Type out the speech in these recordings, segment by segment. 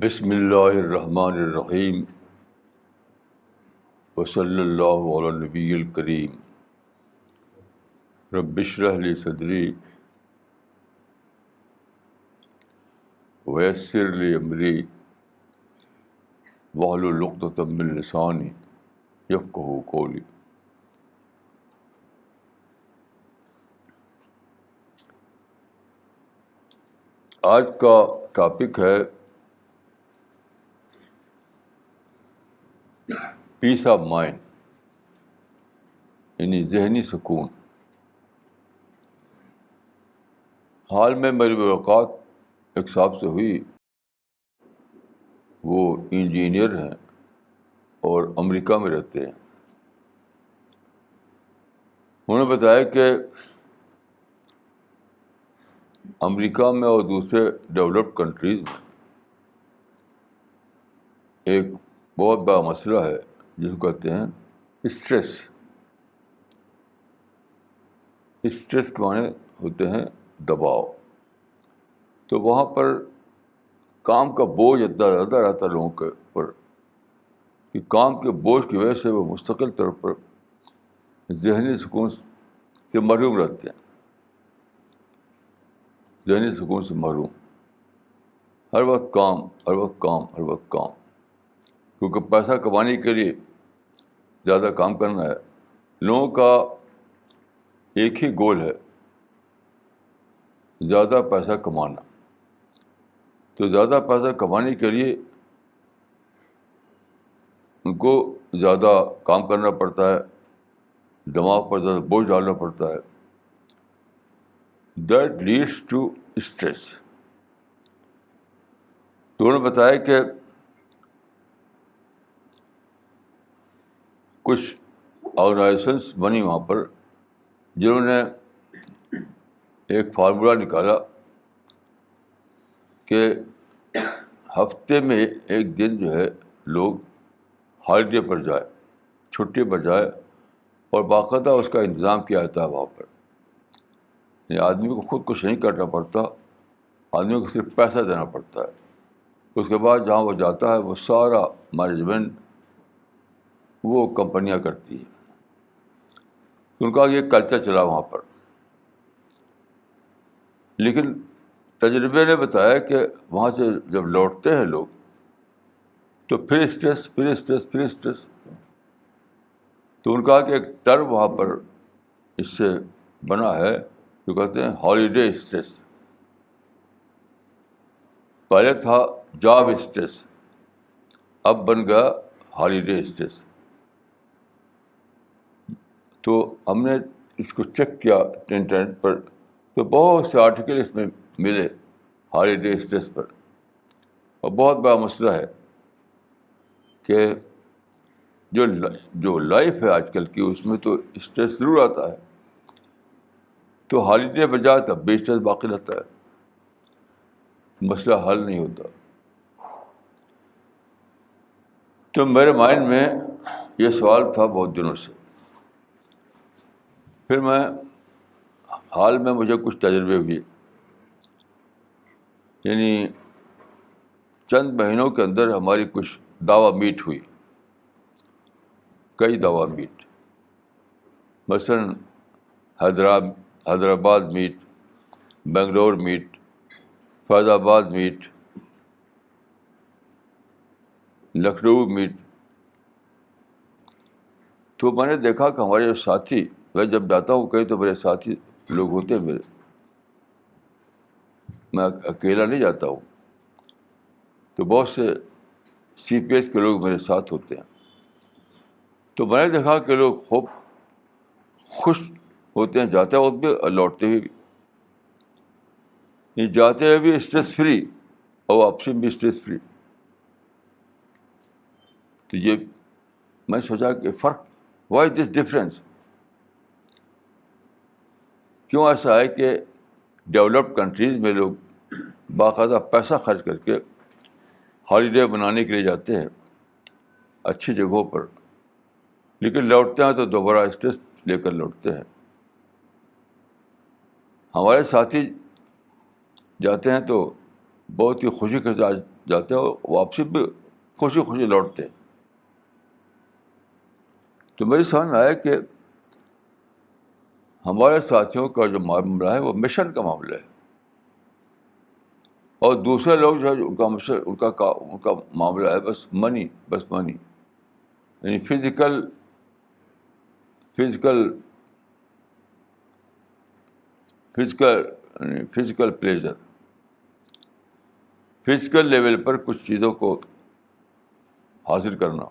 بسم اللہ الرحمن الرحیم وصلی اللہ علی النبی الکریم رب اشرح لی صدری ویسر لی امری واحلل عقدۃ من لسانی یفقہوا قولی. آج کا ٹاپک ہے پیس آف مائنڈ، یعنی ذہنی سکون. حال میں میری ملاقات ایک صاحب سے ہوئی. وہ انجینئر ہیں اور امریکہ میں رہتے ہیں. انہوں نے بتایا کہ امریکہ میں اور دوسرے ڈیولپڈ کنٹریز میں ایک بہت بڑا مسئلہ ہے جس کو کہتے ہیں اسٹریس. اسٹریس کے معنی ہوتے ہیں دباؤ. تو وہاں پر کام کا بوجھ اتنا زیادہ رہتا ہے لوگوں کے اوپر کہ کام کے بوجھ کی وجہ سے وہ مستقل طور پر ذہنی سکون سے محروم رہتے ہیں. ذہنی سکون سے محروم. ہر وقت کام، ہر وقت کام، ہر وقت کام. کیونکہ پیسہ کمانے کے لیے زیادہ کام کرنا ہے. لوگوں کا ایک ہی گول ہے، زیادہ پیسہ کمانا. تو زیادہ پیسہ کمانے کے لیے ان کو زیادہ کام کرنا پڑتا ہے، دماغ پر زیادہ بوجھ ڈالنا پڑتا ہے. That leads to stress. تو انہوں نے بتایا کہ کچھ آرگنائزیشنس بنی وہاں پر جنہوں نے ایک فارمولہ نکالا کہ ہفتے میں ایک دن جو ہے لوگ ہالیڈے پر جائے، چھٹی پر جائے، اور باقاعدہ اس کا انتظام کیا جاتا ہے وہاں پر. یہ آدمی کو خود کچھ نہیں کرنا پڑتا، آدمی کو صرف پیسہ دینا پڑتا ہے. اس کے بعد جہاں وہ جاتا ہے وہ سارا مینجمنٹ وہ کمپنیاں کرتی ہیں. ان کا یہ کلچر چلا وہاں پر. لیکن تجربے نے بتایا کہ وہاں سے جب لوٹتے ہیں لوگ تو پھر اسٹریس، پھر اسٹریس، پھر اسٹریس. تو ان کا کہ ایک ٹرم وہاں پر اس سے بنا ہے جو کہتے ہیں ہالیڈے اسٹریس. پہلے تھا جاب اسٹریس، اب بن گیا ہالیڈے اسٹریس. تو ہم نے اس کو چیک کیا انٹرنیٹ پر، تو بہت سے آرٹیکل اس میں ملے ہالیڈے اسٹریس پر. اور بہت بڑا مسئلہ ہے کہ جو لائف ہے آج کل کی اس میں تو اسٹریس ضرور آتا ہے. تو ہالیڈے بجائے تب بھی اسٹریس باقی رہتا ہے، مسئلہ حل نہیں ہوتا. تو میرے مائنڈ میں یہ سوال تھا بہت دنوں سے. پھر حال میں مجھے کچھ تجربے ہوئے. یعنی چند مہینوں کے اندر ہماری کچھ دعویٰ میٹ ہوئی، کئی دعویٰ میٹ. مثلاً حیدرآباد میٹ، بنگلور میٹ، فیض آباد میٹ، لکھنؤ میٹ. تو میں نے دیکھا کہ ہمارے جو ساتھی، میں جب جاتا ہوں کہیں تو میرے ساتھی لوگ ہوتے ہیں میرے، میں اکیلا نہیں جاتا ہوں. تو بہت سے سی پی ایس کے لوگ میرے ساتھ ہوتے ہیں. تو میں نے دیکھا کہ لوگ خوب خوش ہوتے ہیں جاتے وقت بھی اور لوٹتے ہوئے بھی. یہ جاتے ہوئے بھی اسٹریس فری اور واپسی بھی اسٹریس فری. تو یہ میں سوچا کہ فرق، وائی دس ڈفرینس؟ کیوں ایسا ہے کہ ڈیولپڈ کنٹریز میں لوگ باقاعدہ پیسہ خرچ کر کے ہالیڈے بنانے کے لیے جاتے ہیں اچھی جگہوں پر، لیکن لوٹتے ہیں تو دوبارہ اسٹریس لے کر لوٹتے ہیں. ہمارے ساتھی جاتے ہیں تو بہت ہی خوشی کے ساتھ جاتے ہیں اور واپسی بھی خوشی خوشی لوٹتے ہیں. تو میری سمجھ میں آیا کہ ہمارے ساتھیوں کا جو معاملہ ہے وہ مشن کا معاملہ ہے, اور دوسرے لوگ جو ہے ان کا معاملہ ہے بس منی, یعنی فزیکل پلیزر, فزیکل لیول پر کچھ چیزوں کو حاصل کرنا.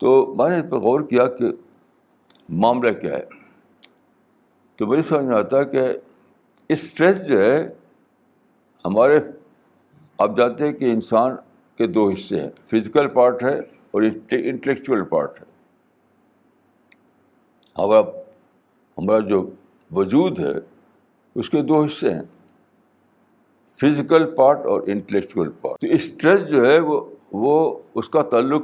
تو میں نے اس پر غور کیا کہ معاملہ کیا ہے. تو میری سمجھ میں آتا ہے کہ اسٹریس جو ہے ہمارے, آپ جانتے ہیں کہ انسان کے دو حصے ہیں, فزیکل پارٹ ہے اور انٹلیکچوئل پارٹ ہے. ہمارا جو وجود ہے اس کے دو حصے ہیں, فزیکل پارٹ اور انٹلیکچوئل پارٹ. تو اسٹریس جو ہے وہ اس کا تعلق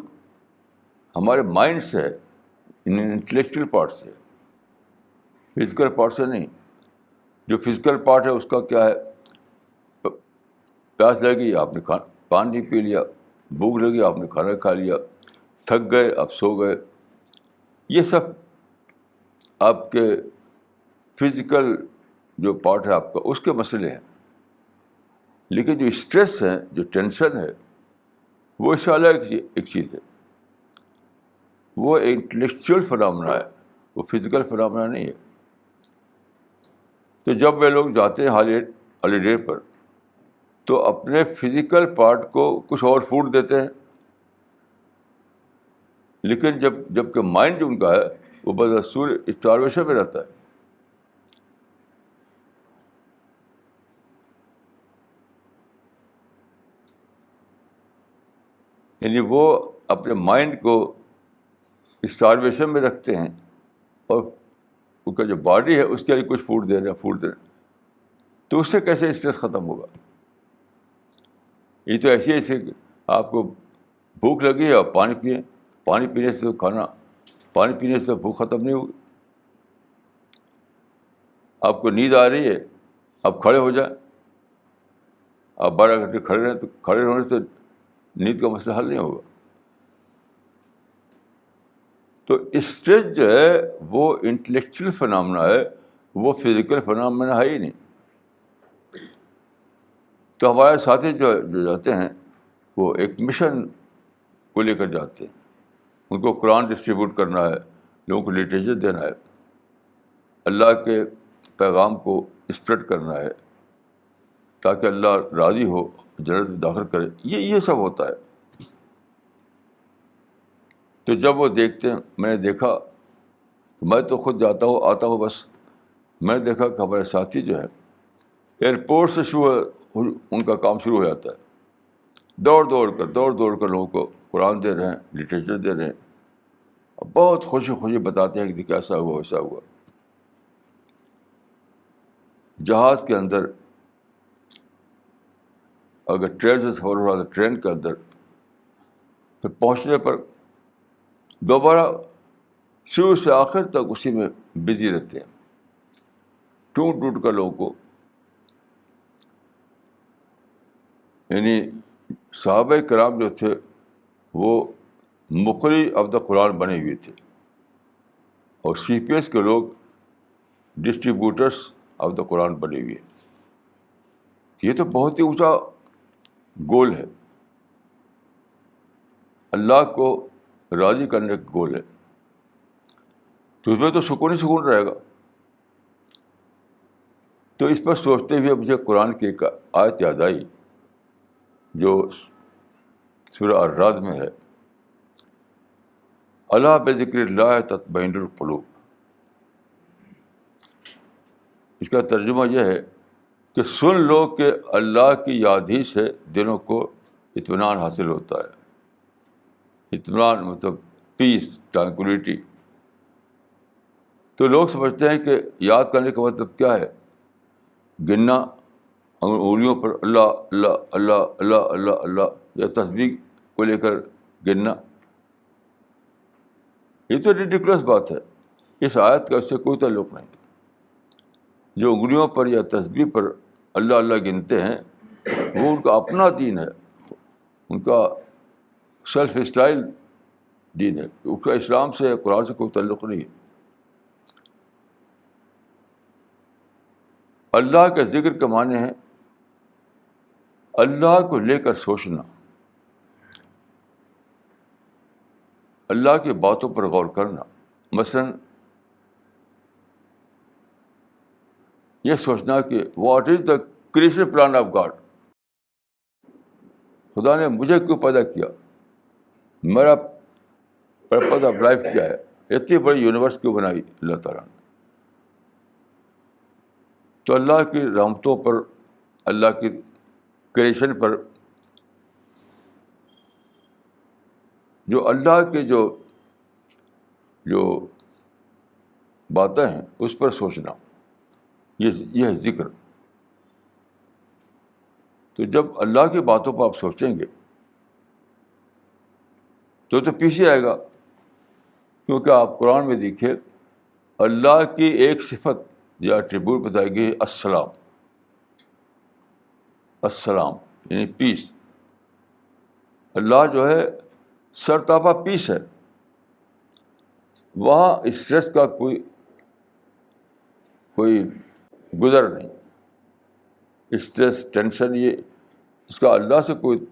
ہمارے مائنڈ سے ہے, انٹلیکچوئل پارٹ سے, فزیکل پارٹ سے نہیں. جو فزیکل پارٹ ہے اس کا کیا ہے, پیاس لگی آپ نے پانی پی لیا, بھوک لگی آپ نے کھانا کھا لیا, تھک گئے آپ سو گئے. یہ سب آپ کے فزیکل جو پارٹ ہے آپ کا اس کے مسئلے ہیں. لیکن جو اسٹریس ہے, جو ٹینشن ہے, وہ اس سے الگ ایک چیز ہے. وہ انٹلیکچوئل فنامنا ہے, وہ فزیکل فنامنا نہیں ہے. تو جب وہ لوگ جاتے ہیں ہالیڈے پر تو اپنے فزیکل پارٹ کو کچھ اور فوڈ دیتے ہیں, لیکن جب کہ مائنڈ جو ان کا ہے وہ بدستور اسٹارویشن میں رہتا ہے. یعنی وہ اپنے مائنڈ کو اسٹارویشن میں رکھتے ہیں اور ان کا جو باڈی ہے اس کے لیے کچھ فوڈ دے رہے ہیں. تو اس سے کیسے اسٹریس ختم ہوگا؟ یہ تو ایسے آپ کو بھوک لگی ہے اور پانی پئیں, پانی پینے سے بھوک ختم نہیں ہوگی. آپ کو نیند آ رہی ہے, آپ کھڑے ہو جائیں, آپ 12 گھنٹے کھڑے رہیں تو کھڑے ہونے سے نیند کا مسئلہ حل نہیں ہوگا. تو اسٹریس جو ہے وہ انٹلیکچوئل فنامنا ہے, وہ فزیکل فنامنا ہے ہی نہیں. تو ہمارے ساتھی جو جاتے ہیں وہ ایک مشن کو لے کر جاتے ہیں. ان کو قرآن ڈسٹریبیوٹ کرنا ہے, لوگوں کو لٹریچر دینا ہے, اللہ کے پیغام کو اسپریڈ کرنا ہے تاکہ اللہ راضی ہو, جنت میں داخل کرے. یہ سب ہوتا ہے. تو جب وہ دیکھتے ہیں, میں نے دیکھا, میں تو خود آتا ہوں بس, میں نے دیکھا کہ ہمارے ساتھی جو ہے ایئرپورٹ سے ان کا کام شروع ہو جاتا ہے. دوڑ دوڑ کر لوگوں کو قرآن دے رہے ہیں, لٹریچر دے رہے ہیں, اور بہت خوشی بتاتے ہیں کہ کیسا ہوا ویسا ہوا. جہاز کے اندر اگر ٹرین سے سفر ہو رہا تو ٹرین کے اندر, پھر پہنچنے پر دوبارہ شروع سے آخر تک اسی میں بزی رہتے ہیں, ٹوٹ کر لوگوں کو. یعنی صحابہ کرام جو تھے وہ مقری آف دا قرآن بنے ہوئے تھے, اور سی پی ایس کے لوگ ڈسٹریبیوٹرس آف دا قرآن بنے ہوئے. یہ تو بہت ہی اونچا گول ہے, اللہ کو راضی کرنے کا گول ہے. تو اس میں تو سکون رہے گا. تو اس پر سوچتے ہوئے مجھے قرآن کی ایک آیت یاد آئی جو سورہ الرعد میں ہے, الا بذکر اللہ تطمئن القلوب. اس کا ترجمہ یہ ہے کہ سن لو کہ اللہ کی یاد ہی سے دلوں کو اطمینان حاصل ہوتا ہے. اطمینان مطلب پیس, ٹرانکولیٹی. تو لوگ سمجھتے ہیں کہ یاد کرنے کا مطلب کیا ہے, گننا انگلیوں پر اللہ اللہ اللہ اللہ اللہ اللہ, یا تسبیح کو لے کر گننا. یہ تو ریڈیکولس بات ہے. اس آیت کا اس سے کوئی تعلق نہیں. جو انگلیوں پر یا تسبیح پر اللہ اللہ گنتے ہیں وہ ان کا اپنا دین ہے، ان کا سیلف اسٹائل دین ہے، اس کا اسلام سے قرآن سے کوئی تعلق نہیں ہے۔ اللہ کے ذکر کے معنی ہے اللہ کو لے کر سوچنا، اللہ کی باتوں پر غور کرنا۔ مثلاً یہ سوچنا کہ what is the creation plan of God, خدا نے مجھے کیوں پیدا کیا، میرا پرپز آف لائف کیا ہے، اتنی بڑی یونیورس کیوں بنائی اللہ تعالیٰ نے۔ تو اللہ کی رحمتوں پر، اللہ کی کریشن پر، جو اللہ کے جو باتیں ہیں اس پر سوچنا، یہ ہے ذکر۔ تو جب اللہ کی باتوں پر آپ سوچیں گے تو پیچھے آئے گا، کیونکہ آپ قرآن میں دیکھیے اللہ کی ایک صفت یا ایٹریبیوٹ بتائی گئی ہے، السلام۔ السلام یعنی پیس۔ اللہ جو ہے سرتاپا پیس ہے، وہاں اسٹریس کا کوئی گزر نہیں، اسٹریس ٹینشن یہ اس کا اللہ سے کوئی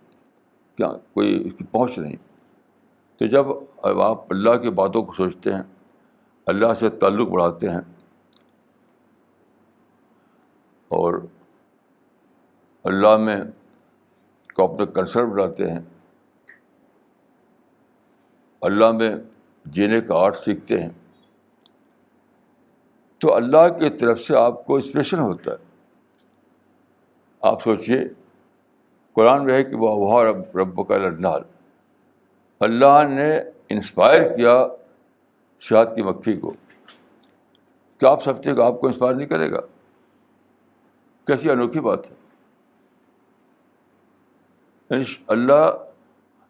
اس کی پہنچ نہیں۔ تو جب آپ اللہ کی باتوں کو سوچتے ہیں، اللہ سے تعلق بڑھاتے ہیں اور اللہ میں کو اپنے کنسرن بناتے ہیں، اللہ میں جینے کا آرٹ سیکھتے ہیں، تو اللہ کی طرف سے آپ کو انسپریشن ہوتا ہے۔ آپ سوچئے قرآن میں ہے کہ وہ ربک علی النحل، اللہ نے انسپائر کیا شہد کی مکھی کو۔ کیا آپ سمجھتے ہیں کہ آپ کو انسپائر نہیں کرے گا؟ کیسی انوکھی بات ہے۔ یعنی اللہ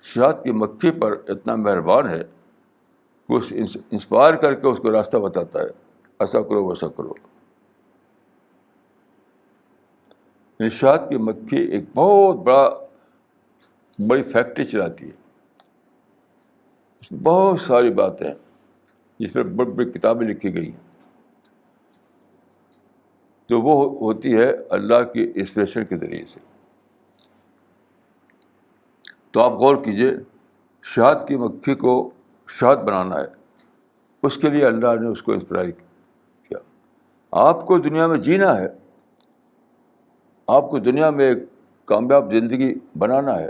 شہد کی مکھی پر اتنا مہربان ہے کہ اس انسپائر کر کے اس کو راستہ بتاتا ہے، ایسا کرو ویسا کرو۔ یعنی شہد کی مکھی ایک بہت بڑی فیکٹری چلاتی ہے، اس میں بہت ساری باتیں ہیں جس پر بڑی بڑی کتابیں لکھی گئی ہیں، تو وہ ہوتی ہے اللہ کی انسپریشن کے ذریعے سے۔ تو آپ غور کیجیے، شہد کی مکھی کو شہد بنانا ہے، اس کے لیے اللہ نے اس کو انسپائر کیا۔ آپ کو دنیا میں جینا ہے، آپ کو دنیا میں ایک کامیاب زندگی بنانا ہے،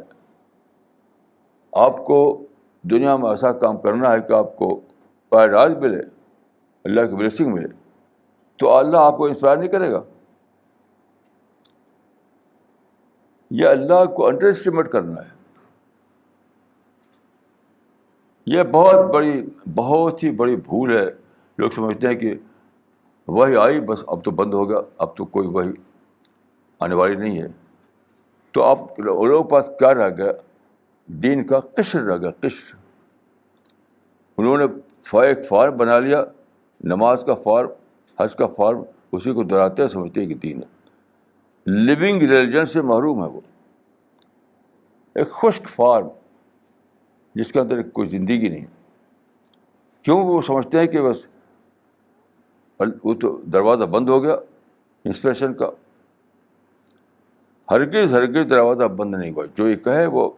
آپ کو دنیا میں ایسا کام کرنا ہے کہ آپ کو پیراڈائز ملے، اللہ کی بلیسنگ ملے، تو اللہ آپ کو انسپائر نہیں کرے گا؟ یہ اللہ کو انڈر اسٹیمیٹ کرنا ہے۔ یہ بہت ہی بڑی بھول ہے۔ لوگ سمجھتے ہیں کہ وحی آئی بس اب تو بند ہو گیا، اب تو کوئی وحی آنے والی نہیں ہے۔ تو آپ لوگوں کے پاس کیا رہ گیا؟ دین کا قشر رہ گیا، قشر۔ انہوں نے ایک فارم بنا لیا، نماز کا فارم، حج کا فارم، اسی کو دہراتے ہیں، سمجھتے ہیں کہ دین ہے۔ لیونگ ریلیجن سے محروم ہے وہ، ایک خشک فارم جس کے اندر کوئی زندگی نہیں۔ کیوں؟ وہ سمجھتے ہیں کہ بس وہ تو دروازہ بند ہو گیا انسپریشن کا۔ ہرگز دروازہ بند نہیں ہوا۔ جو یہ کہے وہ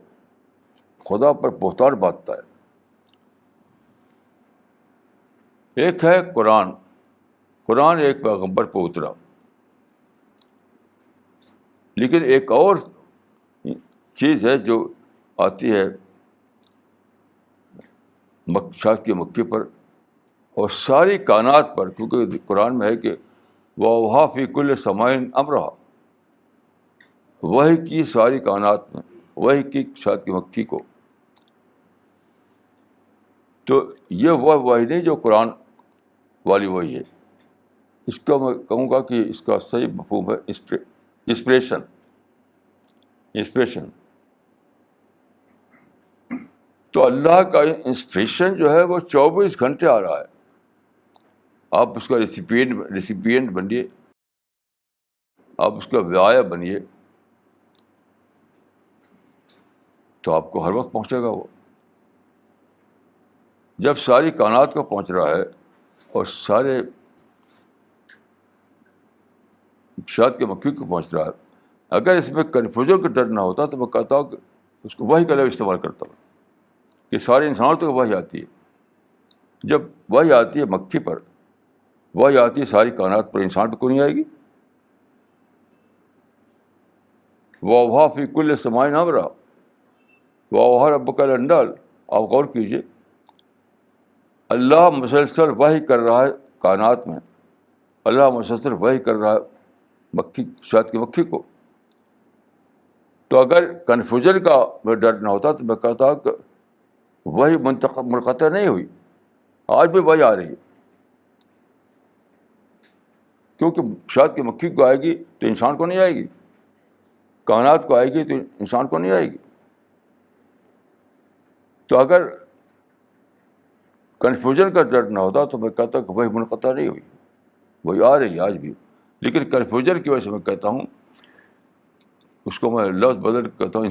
خدا پر بہتان باندھتا ہے۔ ایک ہے قرآن ایک پیغمبر پہ اترا، لیکن ایک اور چیز ہے جو آتی ہے شہد کی مکھی پر اور ساری کائنات پر، کیونکہ قرآن میں ہے کہ وَأَوْحَىٰ فِي كُلِّ سَمَاءٍ أَمْرَهَا، وحی کی ساری کائنات میں، وحی کی شہد کی مکھی کو۔ تو یہ وہ وحی نہیں جو قرآن والی وحی ہے، اس کا میں کہوں گا کہ اس کا صحیح مفہوم ہے انسپریشن۔ تو اللہ کا انسپریشن جو ہے وہ 24 گھنٹے آ رہا ہے۔ آپ اس کا ریسیپینٹ بنیے، آپ اس کا وعاء بنیے، تو آپ کو ہر وقت پہنچے گا وہ. جب ساری کائنات کو پہنچ رہا ہے اور سارے شاد کے مکھی کو پہنچ رہا ہے, اگر اس میں کنفیوژن کا ڈر نہ ہوتا تو میں کہتا ہوں کہ اس کو وحی کا لفظ استعمال کرتا ہوں کہ سارے انسانوں تک وحی آتی ہے. جب وحی آتی ہے مکھی پر, وحی آتی ہے ساری کائنات پر, انسان پہ کیوں نہیں آئے گی؟ وَأَوْحَىٰ فِي كُلِّ سَمَاءٍ أَمْرَهَا وَأَوْحَىٰ رَبُّكَ إِلَى النَّحْلِ. آپ غور کیجیے, اللہ مسلسل وحی کر رہا ہے کائنات میں, اللہ مسلسل وحی کر رہا ہے مکھی, شہد کی مکھی کو. تو اگر کنفیوژن کا ڈر نہ ہوتا تو میں کہتا ہوں کہ وہی منقطع نہیں ہوئی, آج بھی وہی آ رہی ہے. کیونکہ شہد کی مکھی کو آئے گی تو انسان کو نہیں آئے گی, کائنات کو آئے گی تو انسان کو نہیں آئے گی. تو اگر کنفیوژن کا ڈر نہ ہوتا تو میں کہتا کہ وہی منقطع نہیں ہوئی, وہی آ رہی ہے آج بھی. لیکن کنفیوژن کی وجہ سے میں کہتا ہوں, اس کو میں لفظ بدل کے کہتا ہوں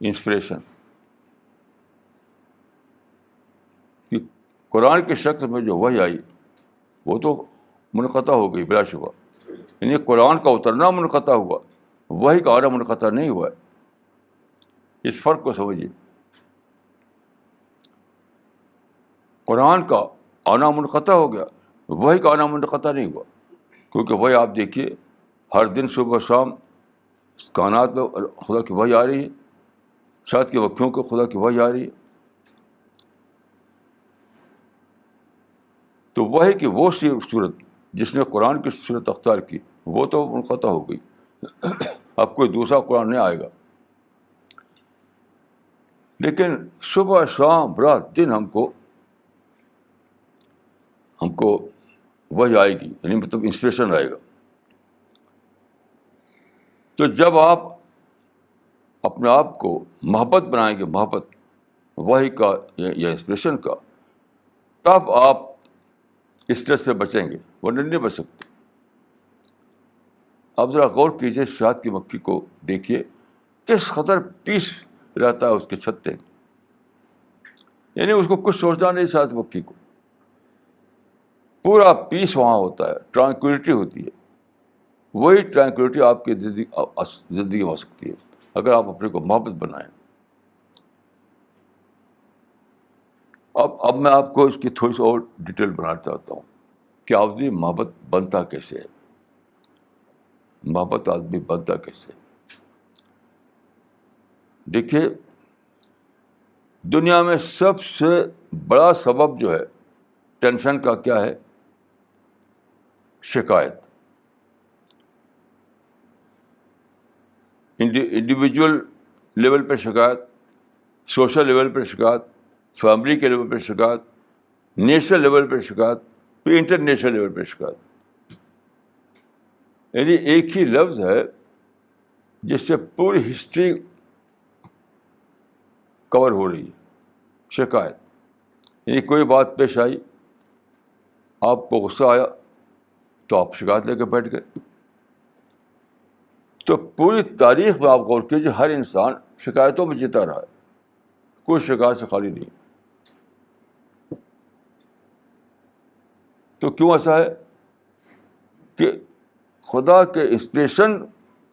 انسپریشن. کہ قرآن کے شکل میں جو وحی آئی وہ تو منقطع ہو گئی بلا شبہ, یعنی قرآن کا اترنا منقطع ہوا, وحی کا آنا منقطع نہیں ہوا ہے. اس فرق کو سمجھیے. قرآن کا آنا منقطع ہو گیا, وحی کا آنا منقطع نہیں ہوا. کیونکہ وہی آپ دیکھیے ہر دن صبح شام کائنات میں خدا کی وحی آ رہی ہے, شہد کی مکھیوں کو خدا کی وحی آ رہی ہے. تو وحی کی وہ صورت جس نے قرآن کی صورت اختیار کی وہ تو منقطع ہو گئی. اب کوئی دوسرا قرآن نہیں آئے گا. لیکن صبح شام رات دن ہم کو وحی آئے گی, یعنی مطلب انسپریشن آئے گا. تو جب آپ اپنے آپ کو محبت بنائیں گے, محبت وحی کا یا انسپریشن کا, تب آپ اسٹریس سے بچیں گے, ورنہ نہیں بچ سکتے. آپ ذرا غور کیجیے, شہد کی مکھی کو دیکھیے کس قدر پیس رہتا ہے اس کے چھتے, یعنی اس کو کچھ سوچنا نہیں. شہد کی مکھی کو پورا پیس وہاں ہوتا ہے, ٹرانکولیٹی ہوتی ہے. وہی ٹرانکولیٹی آپ کی زندگی میں آ سکتی ہے اگر آپ اپنے کو محبت بنائیں. اب میں آپ کو اس کی تھوڑی سی اور ڈیٹیل بنانا چاہتا ہوں کہ آدمی محبت بنتا کیسے ہے, محبت آدمی بنتا کیسے ہے. دیکھیے, دنیا میں سب سے بڑا سبب جو ہے ٹینشن کا کیا ہے؟ شکایت. انڈیویجول لیول پہ شکایت, سوشل لیول پہ شکایت, فیملی کے لیول پہ شکایت, نیشنل لیول پہ شکایت, پھر انٹرنیشنل لیول پہ شکایت. یعنی ایک ہی لفظ ہے جس سے پوری ہسٹری کور ہو رہی ہے, شکایت. یعنی کوئی بات پیش آئی, آپ کو غصہ آیا تو آپ شکایت لے کے بیٹھ گئے. تو پوری تاریخ میں آپ غور کیجیے, ہر انسان شکایتوں میں جیتا رہا ہے, کوئی شکایت سے خالی نہیں. تو کیوں ایسا ہے کہ خدا کے انسپریشن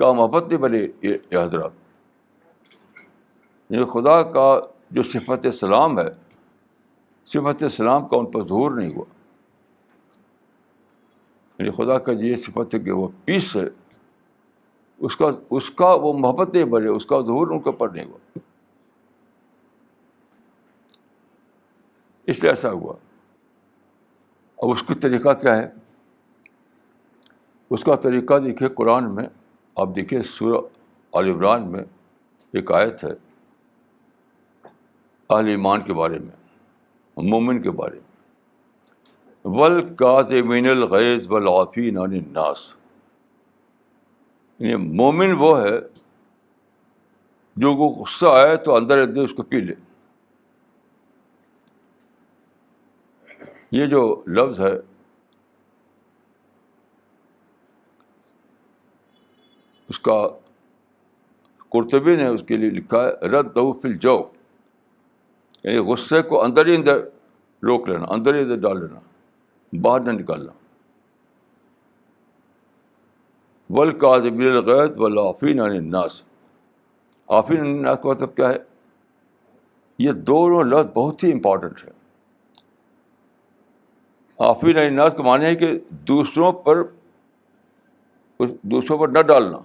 کا محبت نہیں بنے یہ حضرات. یہ خدا کا جو صفت سلام ہے, صفت سلام کا ان پر ظہور نہیں ہوا. یعنی خدا کا یہ صفت ہے کہ وہ پیس ہے, اس کا وہ محبت نہیں بنے, اس کا ظہور ان کے اوپر نہیں ہوا. اس لیے ایسا ہوا. اب اس کا طریقہ کیا ہے؟ اس کا طریقہ دیکھیے قرآن میں, آپ دیکھیے سورہ آل عمران میں ایک آیت ہے اہل ایمان کے بارے میں, مومن کے بارے میں. وَالْكَاظِمِينَ الْغَيْظَ وَالْعَافِينَ عَنِ النَّاسِ. یعنی مومن وہ ہے جو کو غصہ آئے تو اندر اندر اس کو پی لے. یہ جو لفظ ہے اس کا قرطبی نے اس کے لیے لکھا ہے رد فی الجو، یعنی غصے کو اندر ہی اندر روک لینا، اندر ہی اندر ڈال لینا، باہر نہ نکالنا. والکاظمین الغیظ والعافین عن الناس. عافین عن الناس کا مطلب کیا ہے؟ یہ دونوں لفظ بہت ہی امپورٹنٹ ہے. عافین عن الناس کا معنی ہے کہ دوسروں پر نہ ڈالنا،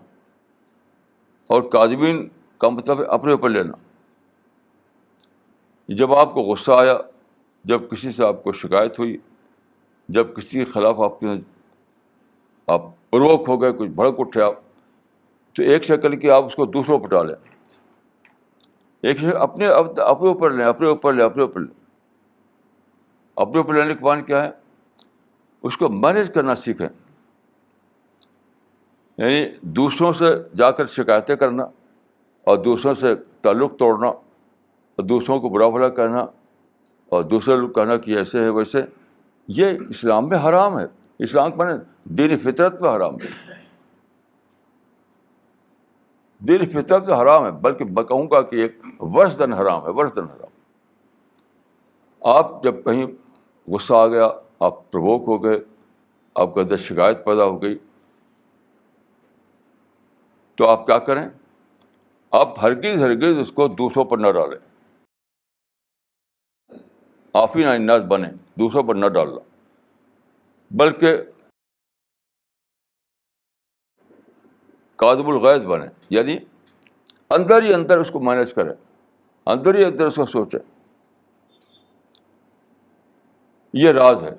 اور کاظمین کا مطلب ہے اپنے اوپر لینا. جب آپ کو غصہ آیا، جب کسی سے آپ کو شکایت ہوئی، جب کسی کے خلاف آپ پروک ہو گئے، کچھ بھڑک اٹھے آپ، تو ایک شکل کی آپ اس کو دوسروں پر ڈالیں، ایک شکل اپنے اوپر لیں، اپنے اوپر لیں، اپنے اوپر لیں. اپنے اوپر لینے کے معنی کیا ہے؟ اس کو مینیج کرنا سیکھیں. یعنی دوسروں سے جا کر شکایتیں کرنا، اور دوسروں سے تعلق توڑنا، اور دوسروں کو برا بھلا کہنا، اور دوسرے لوگ کہنا کہ ایسے ہے ویسے، یہ اسلام میں حرام ہے. اسلام کے معنی دین فطرت میں حرام ہے. دین فطرت میں حرام ہے، بلکہ میں کہوں گا کہ ایک ورس دن حرام ہے، ورس دن حرام. آپ جب کہیں غصہ آ گیا، آپ پرووک ہو گئے، آپ کے اندر شکایت پیدا ہو گئی، تو آپ کیا کریں؟ آپ ہرگز اس کو دوسروں پر نہ ڈالیں. عافین عن الناس بنیں، دوسروں پر نہ ڈالنا، بلکہ کاظم الغیظ بنیں، یعنی اندر ہی اندر اس کو مینیج کریں، اندر ہی اندر اس کو سوچیں. یہ راز ہے.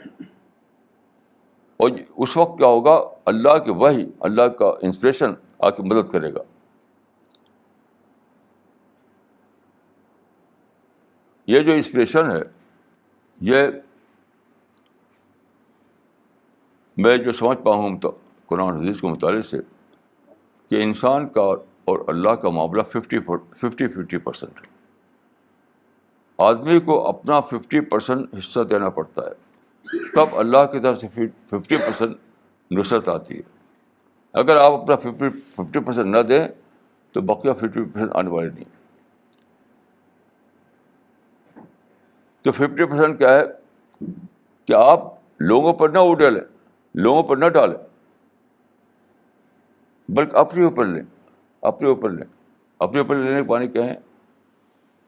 اور اس وقت کیا ہوگا؟ اللہ کی وحی، اللہ کا انسپریشن آپ کی مدد کرے گا. یہ جو انسپریشن ہے، یہ میں جو سمجھ پاؤں ہوں تو قرآن حدیث کے مطالعے سے، کہ انسان کا اور اللہ کا معاملہ 50-50% ہے. آدمی کو اپنا 50% حصہ دینا پڑتا ہے، تب اللہ کی طرف سے 50% نصرت آتی ہے. اگر آپ اپنا 50% نہ دیں تو بقیہ 50% آنے والے نہیں. تو 50% کیا ہے؟ کہ آپ لوگوں پر نہ اڈالیں، لوگوں پر نہ ڈالیں، بلکہ اپنے اوپر لیں، اپنے اوپر لیں. اپنے اوپر لینے کے معنی کیا ہے؟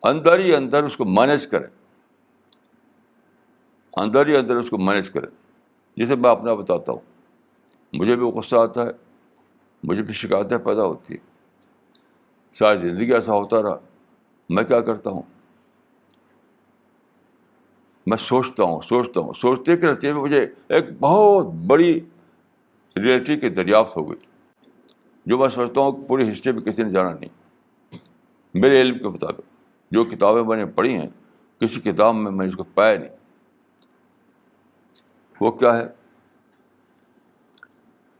اندر ہی اندر اس کو مینیج کریں، اندر ہی اندر اس کو مینیج کریں. جیسے میں اپنا بتاتا ہوں، مجھے بھی غصہ آتا ہے، مجھے بھی شکایتیں پیدا ہوتی ہیں، ساری زندگی ایسا ہوتا رہا. میں کیا کرتا ہوں؟ میں سوچتا ہوں، سوچتے کے نتیجے میں مجھے ایک بہت بڑی ریئلٹی کی دریافت ہو گئی، جو میں سمجھتا ہوں کہ پوری ہسٹری میں کسی نے جانا نہیں. میرے علم کے مطابق جو کتابیں میں نے پڑھی ہیں، کسی کتاب میں اس کو پایا نہیں. وہ کیا ہے؟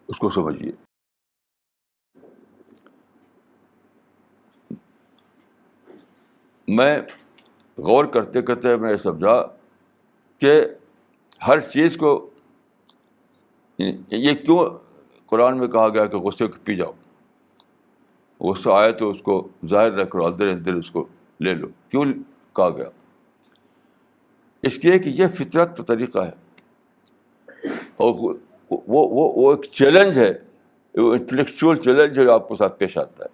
اس کو سمجھیے. میں غور کرتے کرتے میں یہ سمجھا کہ ہر چیز کو، یہ کیوں قرآن میں کہا گیا کہ غصے کو پی جاؤ؟ غصہ آئے تو اس کو ظاہر نہ کرو، اندر اندر اس کو لے لو. کیوں کہا گیا؟ اس لیے کہ یہ فطرت کا طریقہ ہے، اور وہ ایک چیلنج ہے، وہ انٹلیکچوئل چیلنج ہے جو آپ کے ساتھ پیش آتا ہے.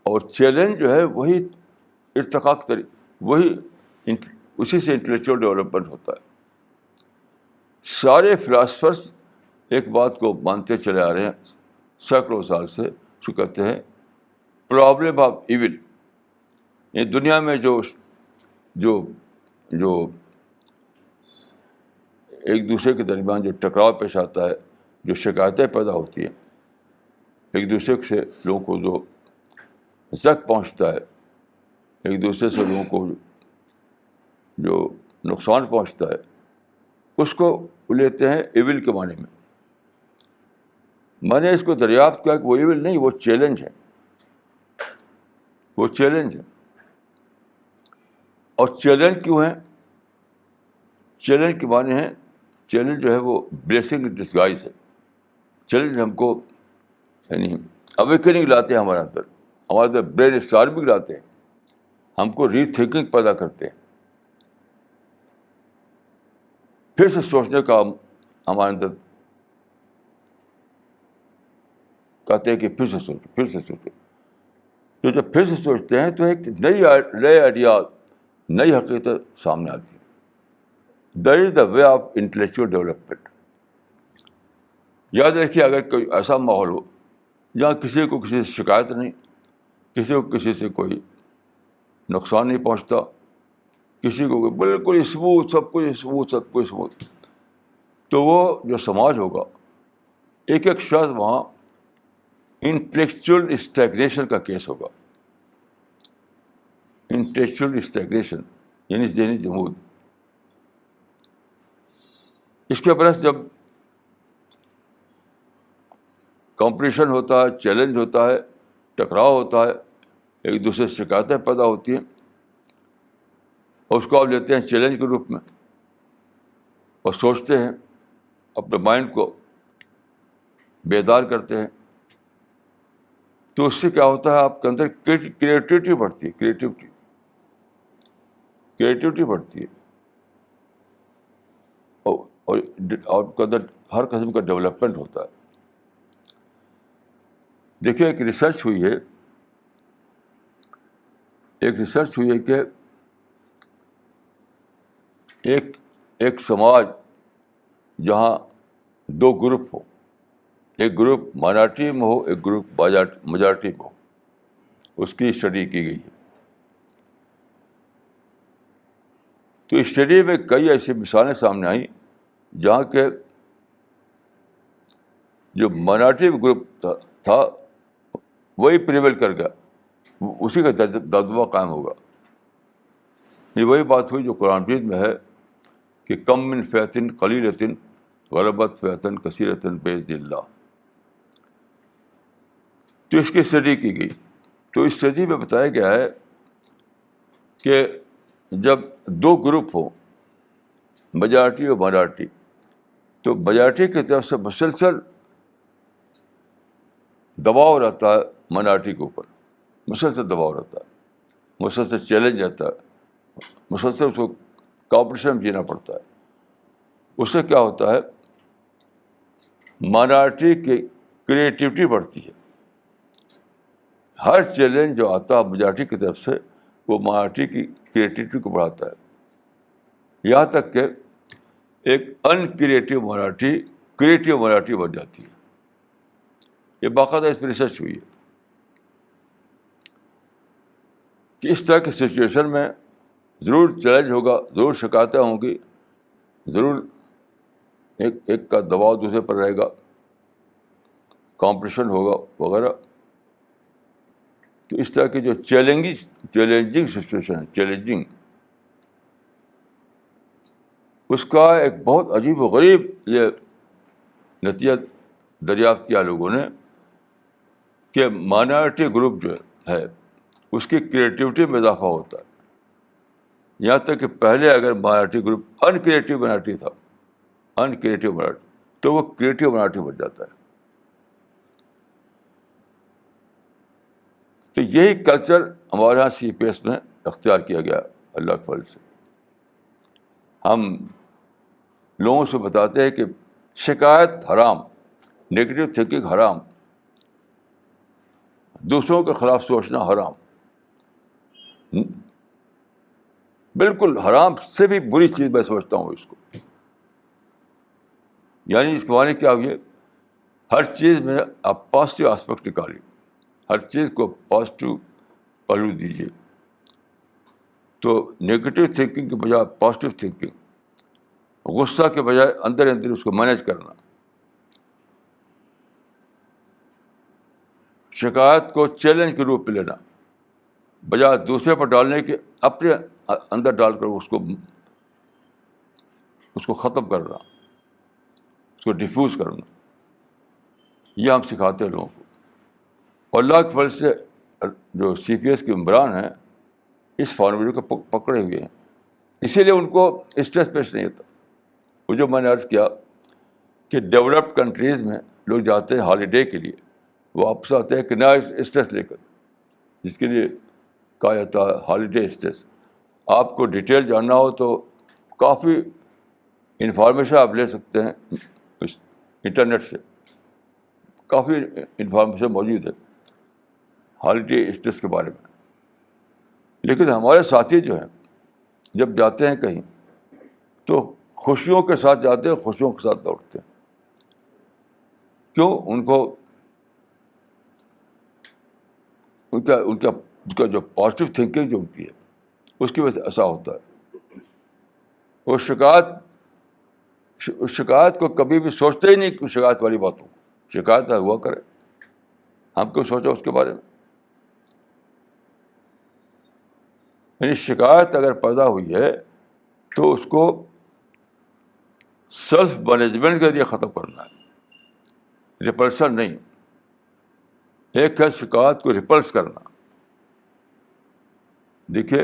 اور چیلنج جو ہے وہی ارتقاء کا طریقہ، اسی سے انٹلیکچوئل ڈیولپمنٹ ہوتا ہے. سارے فلاسفرس ایک بات کو مانتے چلے آ رہے ہیں سینکڑوں سال سے، جو کہتے ہیں پرابلم آف ایول. یہ دنیا میں جو جو جو ایک دوسرے کے درمیان جو ٹکراؤ پیش آتا ہے، جو شکایتیں پیدا ہوتی ہیں، ایک دوسرے سے لوگوں کو جو زخم پہنچتا ہے، ایک دوسرے سے لوگوں کو جو نقصان پہنچتا ہے، اس کو لیتے ہیں ایول کے معنی میں. میں نے اس کو دریافت کیا کہ وہ ایول نہیں، وہ چیلنج ہے، وہ چیلنج ہے. اور چیلنج کیوں ہے؟ چیلنج کے معنی ہے، چیلنج جو ہے وہ بلیسنگ ڈسگائز ہے. چیلنج ہم کو یعنی اویکننگ لاتے ہیں ہمارے اندر برین اسٹارمنگ لاتے ہیں, ہم کو ری تھنکنگ پیدا کرتے ہیں, پھر سے سوچنے کا ہمارے اندر کہتے ہیں کہ پھر سے سوچو. تو جب پھر سے سوچتے ہیں تو ایک نئے آئیڈیاز, نئی حقیقت سامنے آتی ہے. That is the way of intellectual development. یاد رکھیے, اگر کوئی ایسا ماحول ہو جہاں کسی کو کسی سے شکایت نہیں, کسی کو کسی سے کوئی نقصان نہیں پہنچتا, کسی کو بالکل اسموتھ, سب کچھ, تو وہ جو سماج ہوگا, ایک ایک شخص وہاں انٹلیکچوئل اسٹیگنیشن کا کیس ہوگا. انٹلیکچوئل اسٹیگنیشن یعنی ذہنی جمود. اس کے برعکس جب کمپٹیشن ہوتا ہے, چیلنج ہوتا ہے, ٹکراؤ ہوتا ہے, ایک دوسرے سے شکایتیں پیدا ہوتی ہیں, اور اس کو آپ لیتے ہیں چیلنج کے روپ میں اور سوچتے ہیں, اپنے مائنڈ کو بیدار کرتے ہیں, تو اس سے کیا ہوتا ہے, آپ کے اندر کریٹیوٹی بڑھتی ہے. کریٹیوٹی بڑھتی ہے, اور آپ کے اندر ہر قسم کا ڈیولپمنٹ ہوتا ہے. دیکھیے, ایک ریسرچ ہوئی ہے کہ ایک سماج جہاں دو گروپ ہو, ایک گروپ مائنارٹی میں ہو, ایک گروپ میجارٹی میں ہو, اس کی اسٹڈی کی گئی ہے. تو اسٹڈی میں کئی ایسی مثالیں سامنے آئیں جہاں کے جو مائنارٹی گروپ تھا وہی پریویل کر گیا, اسی کا دبدبہ قائم ہوگا. یہ وہی بات ہوئی جو قرآن مجید میں ہے کہ کم من فئۃ قلیلۃ غلبت فئۃ کثیرۃ بإذن اللہ. تو اس کی اسٹڈی کی گئی. تو اس اسٹڈی میں بتایا گیا ہے کہ جب دو گروپ ہوں, میجارٹی اور مائنارٹی, تو میجارٹی کی طرف سے مسلسل دباؤ رہتا ہے مائنارٹی کے اوپر, مسلسل دباؤ رہتا ہے, مسلسل چیلنج رہتا ہے, مسلسل اس کو کمپٹیشن جینا پڑتا ہے. اس سے کیا ہوتا ہے, مائنارٹی کی کریٹیوٹی بڑھتی ہے. ہر چیلنج جو آتا ہے میجارٹی کی طرف سے, وہ مائنارٹی کی کریٹیوٹی کو بڑھاتا ہے, یہاں تک کہ ایک کریٹیو مائنارٹی بن جاتی ہے. یہ باقاعدہ اس پہ ریسرچ ہوئی ہے کہ اس طرح کی سچویشن میں ضرور چیلنج ہوگا, ضرور شکایتیں ہوں گی, ضرور ایک کا دباؤ دوسرے پر رہے گا, کمپٹیشن ہوگا وغیرہ. تو اس طرح کی جو چیلنجنگ سچویشن ہے, اس کا ایک بہت عجیب و غریب یہ نتیجہ دریافت کیا لوگوں نے کہ مائنارٹی گروپ جو ہے اس کی کریٹیوٹی میں اضافہ ہوتا ہے. یہاں تک کہ پہلے اگر مائنارٹی گروپ انکریٹیو مائنارٹی تھا, تو وہ کریٹیو مائنارٹی بن جاتا ہے. تو یہی کلچر ہمارے یہاں CPS میں اختیار کیا گیا اللہ کے فضل سے. ہم لوگوں سے بتاتے ہیں کہ شکایت حرام, نیگیٹو تھنکنگ حرام, دوسروں کے خلاف سوچنا حرام, بالکل حرام سے بھی بری چیز میں سمجھتا ہوں اس کو. یعنی اس کے معنی کیا ہوئی, ہر چیز میں آپ پازیٹیو آسپیکٹ نکالیے, ہر چیز کو پازیٹیو پہلو دیجیے. تو نیگیٹو تھنکنگ کے بجائے پازیٹیو تھنکنگ, غصہ کے بجائے اندر اس کو مینیج کرنا, شکایت کو چیلنج کے روپ میں لینا, بجائے دوسرے پر ڈالنے کے اپنے اندر ڈال کر اس کو ختم کرنا, اس کو ڈیفیوز کرنا. یہ ہم سکھاتے ہیں لوگوں کو. اور اللہ کے فضل سے جو CPS کے ممبران ہیں اس فارمولے کو پکڑے ہوئے ہیں, اسی لیے ان کو اسٹریس پیش نہیں ہوتا. وہ جو میں نے عرض کیا کہ ڈیولپڈ کنٹریز میں لوگ جاتے ہیں ہالیڈے کے لیے, وہ واپس آتے ہیں کہ نیا اسٹریس لے کر، جس کے لیے کہا جاتا ہے ہالیڈے اسٹریس. آپ کو ڈیٹیل جاننا ہو تو کافی انفارمیشن آپ لے سکتے ہیں اس انٹرنیٹ سے، کافی انفارمیشن موجود ہے ہالیڈے اسٹریس کے بارے میں. لیکن ہمارے ساتھی جو ہیں جب جاتے ہیں کہیں تو خوشیوں کے ساتھ جاتے ہیں، خوشیوں کے ساتھ لوٹتے ہیں. کیوں؟ ان کا جو پازیٹیو تھنکنگ جو ان کی ہے اس کی وجہ سے ایسا ہوتا ہے. وہ شکایت کو کبھی بھی سوچتے ہی نہیں کہ شکایت والی باتوں کو، شکایت ہوا کرے، ہم کیوں سوچا اس کے بارے میں. یعنی شکایت اگر پیدا ہوئی ہے تو اس کو سیلف مینجمنٹ کے ذریعے ختم کرنا ہے، ریپلشن نہیں. ایک ہے شکایت کو ریپلس کرنا. دیکھیے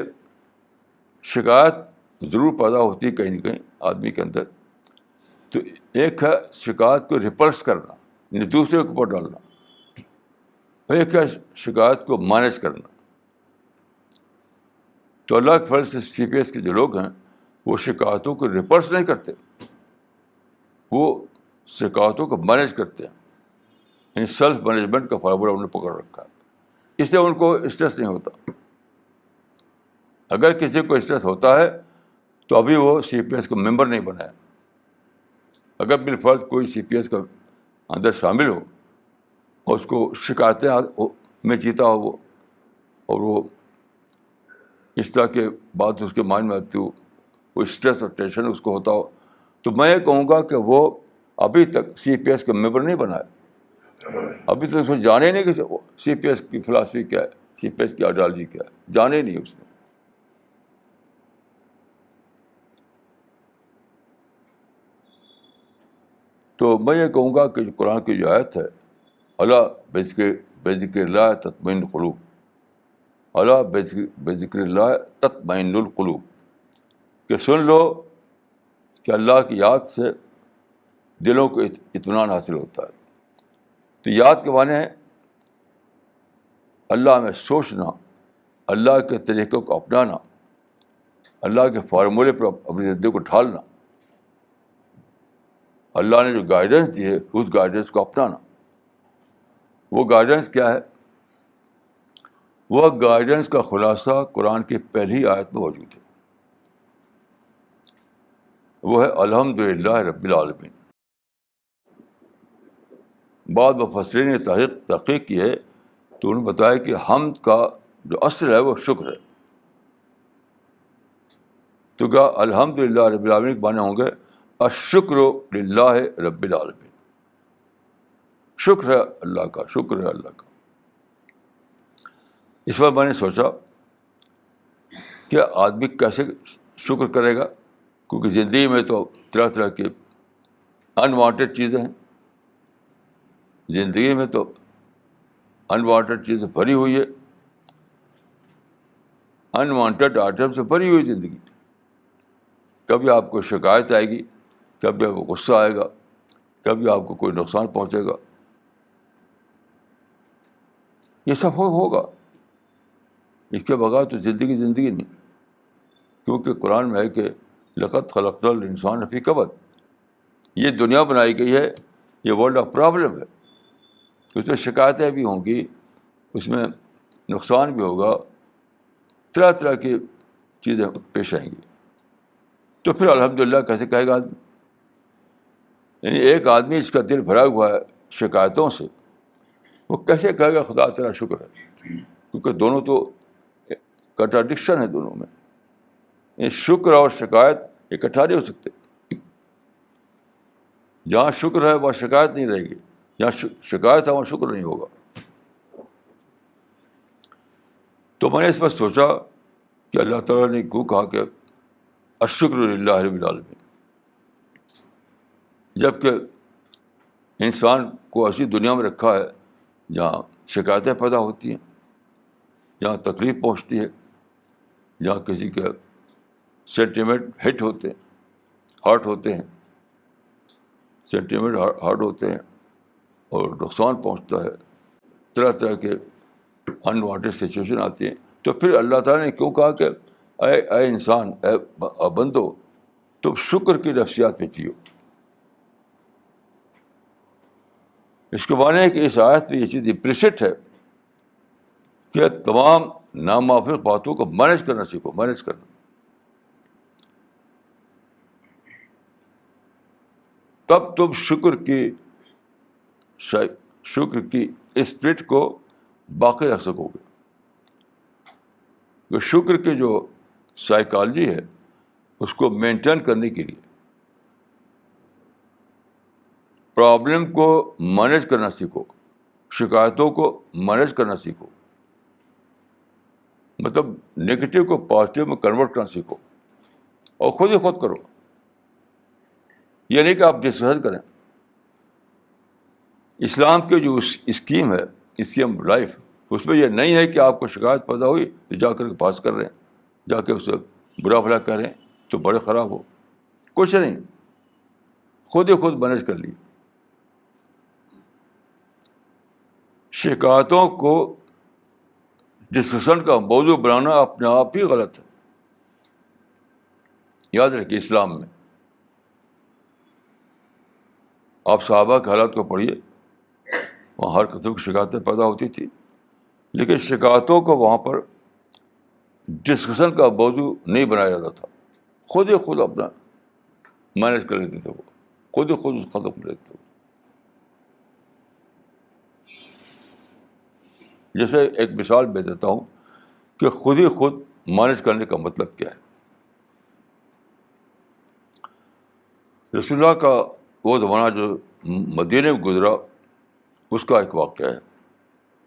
شکایت ضرور پیدا ہوتی ہے کہیں نہ کہیں آدمی کے اندر، تو ایک ہے شکایت کو ریپلس کرنا یعنی دوسرے کے اوپر ڈالنا، ایک ہے شکایت کو مینیج کرنا. تو اللہ کے فضل سے سی پی ایس کے جو لوگ ہیں وہ شکایتوں کو ریپلس نہیں کرتے، وہ شکایتوں کو مینیج کرتے ہیں. یعنی سیلف مینجمنٹ کا فارمولہ انہوں نے پکڑ رکھا ہے، اس لیے ان کو اسٹریس نہیں ہوتا. اگر کسی کو اسٹریس ہوتا ہے تو ابھی وہ سی پی ایس کا ممبر نہیں بنا ہے. اگر بالفرض کوئی سی پی ایس کا اندر شامل ہو اور اس کو شکایتیں میں جیتا ہو وہ، اور وہ اس طرح کے بات اس کے مائنڈ میں آتی ہو، وہ اسٹریس اور ٹینشن اس کو ہوتا ہو، تو میں یہ کہوں گا کہ وہ ابھی تک سی پی ایس کا ممبر نہیں بنا ہے. ابھی تک اس کو جانے نہیں کہ سی پی ایس کی فلاسفی کیا ہے، سی پی ایس کی آئیڈیالوجی کیا ہے، جانے نہیں اس نے. تو میں یہ کہوں گا کہ جو قرآن کی جو آیت ہے الا بذکر اللہ تطمئن القلوب، الا بذکر اللہ تطمئن القلوب، کہ سن لو کہ اللہ کی یاد سے دلوں کو اطمینان حاصل ہوتا ہے. تو یاد کے معنی ہے اللہ میں سوچنا، اللہ کے طریقوں کو اپنانا، اللہ کے فارمولے پر اپنی زندگی کو ڈھالنا، اللہ نے جو گائیڈنس دی ہے اس گائیڈنس کو اپنانا. وہ گائیڈنس کیا ہے؟ وہ گائیڈنس کا خلاصہ قرآن کی پہلی آیت میں موجود ہے، وہ ہے الحمدللہ رب العالمین. بعض مفسرین نے تحقیق کی ہے تو انہوں نے بتایا کہ حمد کا جو اصل ہے وہ شکر ہے. تو کیا الحمدللہ رب العالمین کے معنی ہوں گے الشکر للہ رب العالمین، شکر ہے اللہ کا، شکر ہے اللہ کا. اس بار میں نے سوچا کہ آدمی کیسے شکر کرے گا، کیونکہ زندگی میں تو طرح طرح کی انوانٹیڈ چیزیں ہیں، زندگی میں تو انوانٹیڈ چیزیں بھری ہوئی ہے، انوانٹیڈ آئٹم سے بھری ہوئی زندگی. کبھی آپ کو شکایت آئے گی، کبھی آپ کو غصہ آئے گا، کبھی آپ کو کوئی نقصان پہنچے گا، یہ سب ہوگا. اس کے بغیر تو زندگی نہیں. کیونکہ قرآن میں ہے کہ لقد خلقنا الانسان فی کبد، یہ دنیا بنائی گئی ہے، یہ ورلڈ آف پرابلم ہے. اس میں شکایتیں بھی ہوں گی، اس میں نقصان بھی ہوگا، طرح طرح کی چیزیں پیش آئیں گی. تو پھر الحمدللہ کیسے کہے گا آدمی؟ یعنی ایک آدمی اس کا دل بھرا ہوا ہے شکایتوں سے، وہ کیسے کہے گا خدا تیرا شکر ہے؟ کیونکہ دونوں تو کنٹراڈکشن ہے دونوں میں. یعنی شکر اور شکایت اکٹھا نہیں ہو سکتے. جہاں شکر ہے وہاں شکایت نہیں رہے گی، جہاں شکایت ہے وہاں شکر نہیں ہوگا. تو میں نے اس پر سوچا کہ اللہ تعالیٰ نے کیوں کہا کہ الشکر للہ رب العالمین، جبکہ انسان کو ایسی دنیا میں رکھا ہے جہاں شکایتیں پیدا ہوتی ہیں، جہاں تکلیف پہنچتی ہے، جہاں کسی کے سینٹیمنٹ ہٹ ہوتے ہیں، ہارٹ ہوتے ہیں، سینٹیمنٹ ہارٹ ہوتے ہیں اور نقصان پہنچتا ہے. طرح طرح کے انوانٹیڈ سچویشن آتی ہیں. تو پھر اللہ تعالیٰ نے کیوں کہا کہ اے انسان، اے بندو، تم شکر کی نفسیات میں جیو. اس کے معنی ہے کہ اس آیت میں یہ چیز امپلیسٹ ہے کہ تمام ناموافق باتوں کو مینیج کرنا سیکھو، مینیج کرنا. تب تم شکر کی اسپرٹ کو باقی رکھ سکو گے. کہ شکر کی جو سائیکالوجی ہے اس کو مینٹین کرنے کے لیے پرابلم کو مینیج کرنا سیکھو، شکایتوں کو مینیج کرنا سیکھو. مطلب نگیٹو کو پازیٹیو میں کنورٹ کرنا سیکھو، اور خود ہی خود کرو. یہ نہیں کہ آپ ڈسکشن کریں. اسلام کی جو اسکیم ہے، اسکیم لائف، اس میں یہ نہیں ہے کہ آپ کو شکایت پیدا ہوئی تو جا کر کے پاس کر رہے ہیں، جا کے اس سے برا بھلا کر رہے ہیں تو بڑے خراب ہو. کچھ نہیں، خود ہی خود مینیج کر لی. شکایتوں کو ڈسکشن کا موضوع بنانا اپنے آپ ہی غلط ہے. یاد رکھیے، اسلام میں آپ صحابہ کے حالات کو پڑھیے، وہاں ہر قسم کی شکایتیں پیدا ہوتی تھی، لیکن شکایتوں کو وہاں پر ڈسکشن کا موضوع نہیں بنایا جاتا تھا. خود ہی خود اپنا مینیج کر لیتے تھے، وہ خود ہی خود ختم کر لیتے تھے. جیسے ایک مثال میں دیتا ہوں کہ خود ہی خود مینیج کرنے کا مطلب کیا ہے. رسول اللہ کا وہ زمانہ جو مدینے میں گزرا، اس کا ایک واقعہ ہے،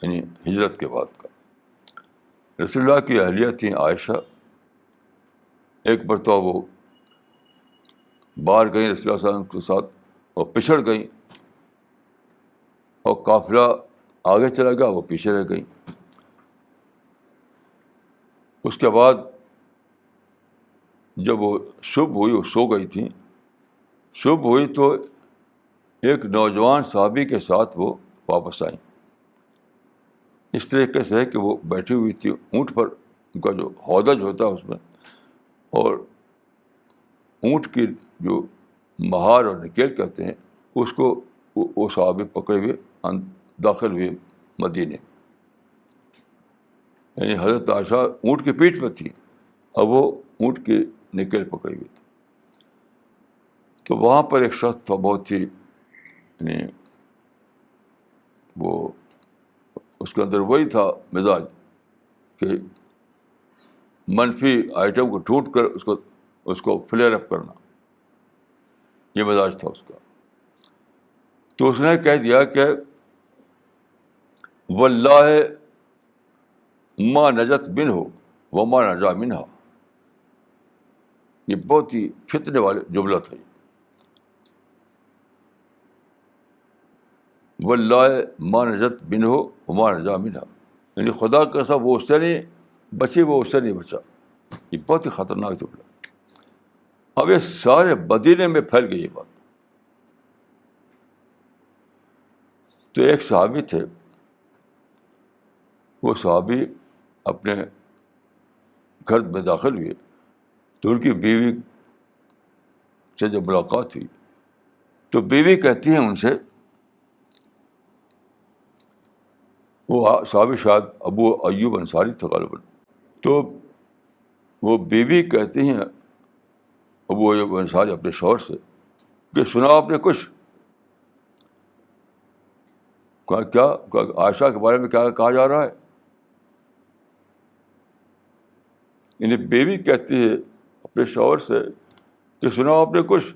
یعنی ہجرت کے بعد کا. رسول اللہ کی اہلیہ تھیں عائشہ. ایک مرتبہ وہ باہر گئیں رسول اللہ صلی اللہ علیہ وسلم کے ساتھ، وہ پچھڑ گئیں، اور قافلہ آگے چلا گیا، وہ پیچھے رہ گئیں. اس کے بعد جب وہ صبح ہوئی، وہ سو گئی تھیں. صبح ہوئی تو ایک نوجوان صحابی کے ساتھ وہ واپس آئیں. اس طریقے سے ہے کہ وہ بیٹھی ہوئی تھی اونٹ پر، ان کا جو ہودج ہوتا ہے اس میں، اور اونٹ کی جو مہار اور نکیل کہتے ہیں اس کو وہ صحابی پکڑے ہوئے داخل ہوئے مدینے. یعنی حضرت عائشہ اونٹ کی پیٹھ میں تھی، اور وہ اونٹ کی نکیل پکڑی ہوئی تھی. تو وہاں پر ایک شخص تھا، بہت ہی یعنی وہ اس کے اندر وہی تھا مزاج کہ منفی آئٹم کو ڈھونڈ کر اس کو فلیئر اپ کرنا، یہ مزاج تھا اس کا. تو اس نے کہہ دیا کہ واللہ ما نجت منہ وما نجا منہا. یہ بہت ہی فتنے والے جملہ تھا. واللہ ما نجت منہ وما نجا منہا، یعنی خدا کا قسم وہ اس سے نہیں بچی، وہ اس سے نہیں بچا. یہ بہت ہی خطرناک جملہ. اب یہ سارے مدینے میں پھیل گئی یہ بات. تو ایک صحابی تھے، وہ صحابی اپنے گھر میں داخل ہوئے تو ان کی بیوی سے جب ملاقات ہوئی تو بیوی کہتی ہیں ان سے، وہ صحابی شاید ابو ایوب انصاری تھے غالباً، تو وہ بیوی کہتی ہیں ابو ایوب انصاری اپنے شوہر سے کہ سنا آپ نے کچھ؟ کیا عائشہ کے بارے میں کیا کہا جا رہا ہے؟ یعنی بیوی کہتی ہے اپنے شوہر سے کہ سنا آپ نے کچھ؟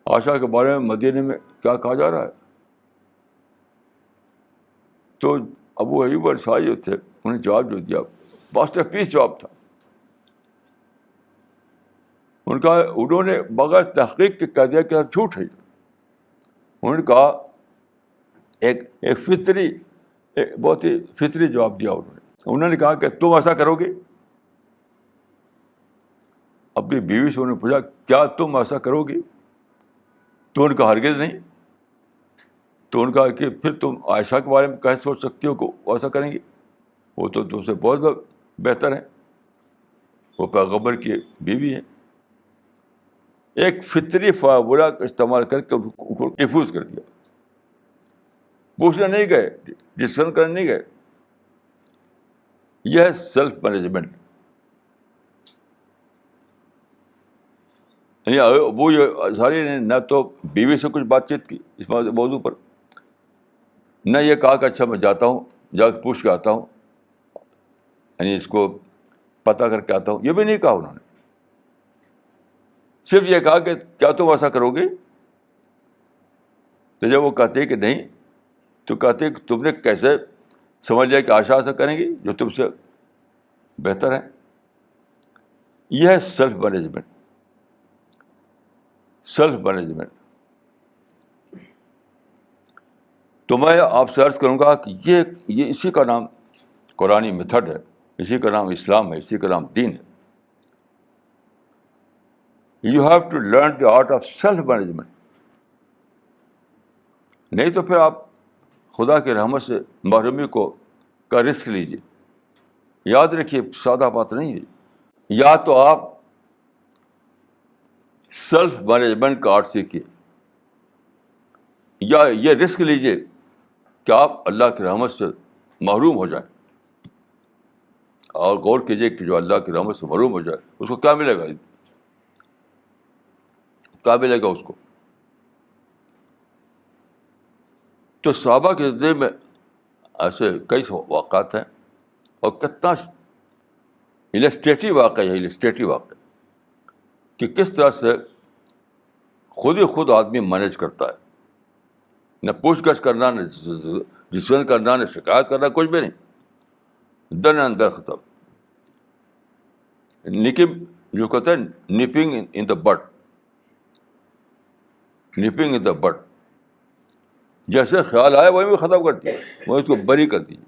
عائشہ کے بارے میں مدینے میں کیا کہا جا رہا ہے؟ تو ابو ایوب انصاری جو تھے انہوں نے جواب جو دیا، ماسٹر پیس جواب تھا. انہوں نے بغیر تحقیق کے کہہ دیا کہ جھوٹ ہے. انہوں نے کہا ایک فطری، بہت ہی فطری جواب دیا. انہوں نے کہا کہ تم ایسا کرو گے؟ اپنی بیوی سے انہوں نے پوچھا کیا تم ایسا کرو گی؟ تو ان کا ہرگز نہیں. تو ان کا کہ پھر تم عائشہ کے بارے میں کیسے سوچ سکتی ہو کہ وہ ایسا کریں گی؟ وہ تو تم سے بہت بہتر ہیں، وہ پیغمبر کی بیوی ہیں. ایک فطری فارمولہ کا استعمال کر کے ان کو ڈیفیوز کر دیا. پوچھنے نہیں گئے، ڈسکشن کرنے نہیں گئے. یہ ہے سیلف مینجمنٹ. یعنی ابو انصاری نے نہ تو بیوی سے کچھ بات چیت کی اس موضوع پر، نہ یہ کہا کہ اچھا میں جاتا ہوں، جا کے پوچھ کے آتا ہوں، یعنی اس کو پتہ کر کے آتا ہوں. یہ بھی نہیں کہا انہوں نے. صرف یہ کہا کہ کیا تم ایسا کرو گے؟ تو جب وہ کہتے کہ نہیں، تو کہتے کہ تم نے کیسے سمجھ لیا کہ عائشہ ایسا کریں گی جو تم سے بہتر ہے؟ یہ ہے سیلف مینجمنٹ. Self management. تو میں آپ سے عرض کروں گا کہ یہ اسی کا نام قرآنی میتھڈ ہے، اسی کا نام اسلام ہے، اسی کا نام دین ہے. You have to learn the art of self management. نہیں تو پھر آپ خدا کی رحمت سے محرومی کا رسک لیجیے. یاد رکھیے سادہ بات نہیں ہے. یا تو آپ سیلف مینجمنٹ کا آرٹ سیکھیے، یا یہ رسک لیجیے کہ آپ اللہ کی رحمت سے محروم ہو جائیں. اور غور کیجیے کہ جو اللہ کی رحمت سے محروم ہو جائے اس کو کیا ملے گا؟ کیا ملے گا اس کو؟ تو صحابہ کی زندگی میں ایسے کئی واقعات ہیں، اور کتنا السٹریٹو واقعہ ہے، السٹریٹو واقعہ کہ کس طرح سے خود ہی خود آدمی مینیج کرتا ہے. نہ پوچھ گچھ کرنا، نہ ڈسکشن کرنا، نہ شکایت کرنا، کچھ بھی نہیں. دن اندر ختم. جو کہتے ہیں نپنگ ان دا بٹ، نپنگ ان دا بٹ. جیسے خیال آئے وہی بھی ختم کر دیجیے، وہی اس کو بری کر دیجیے.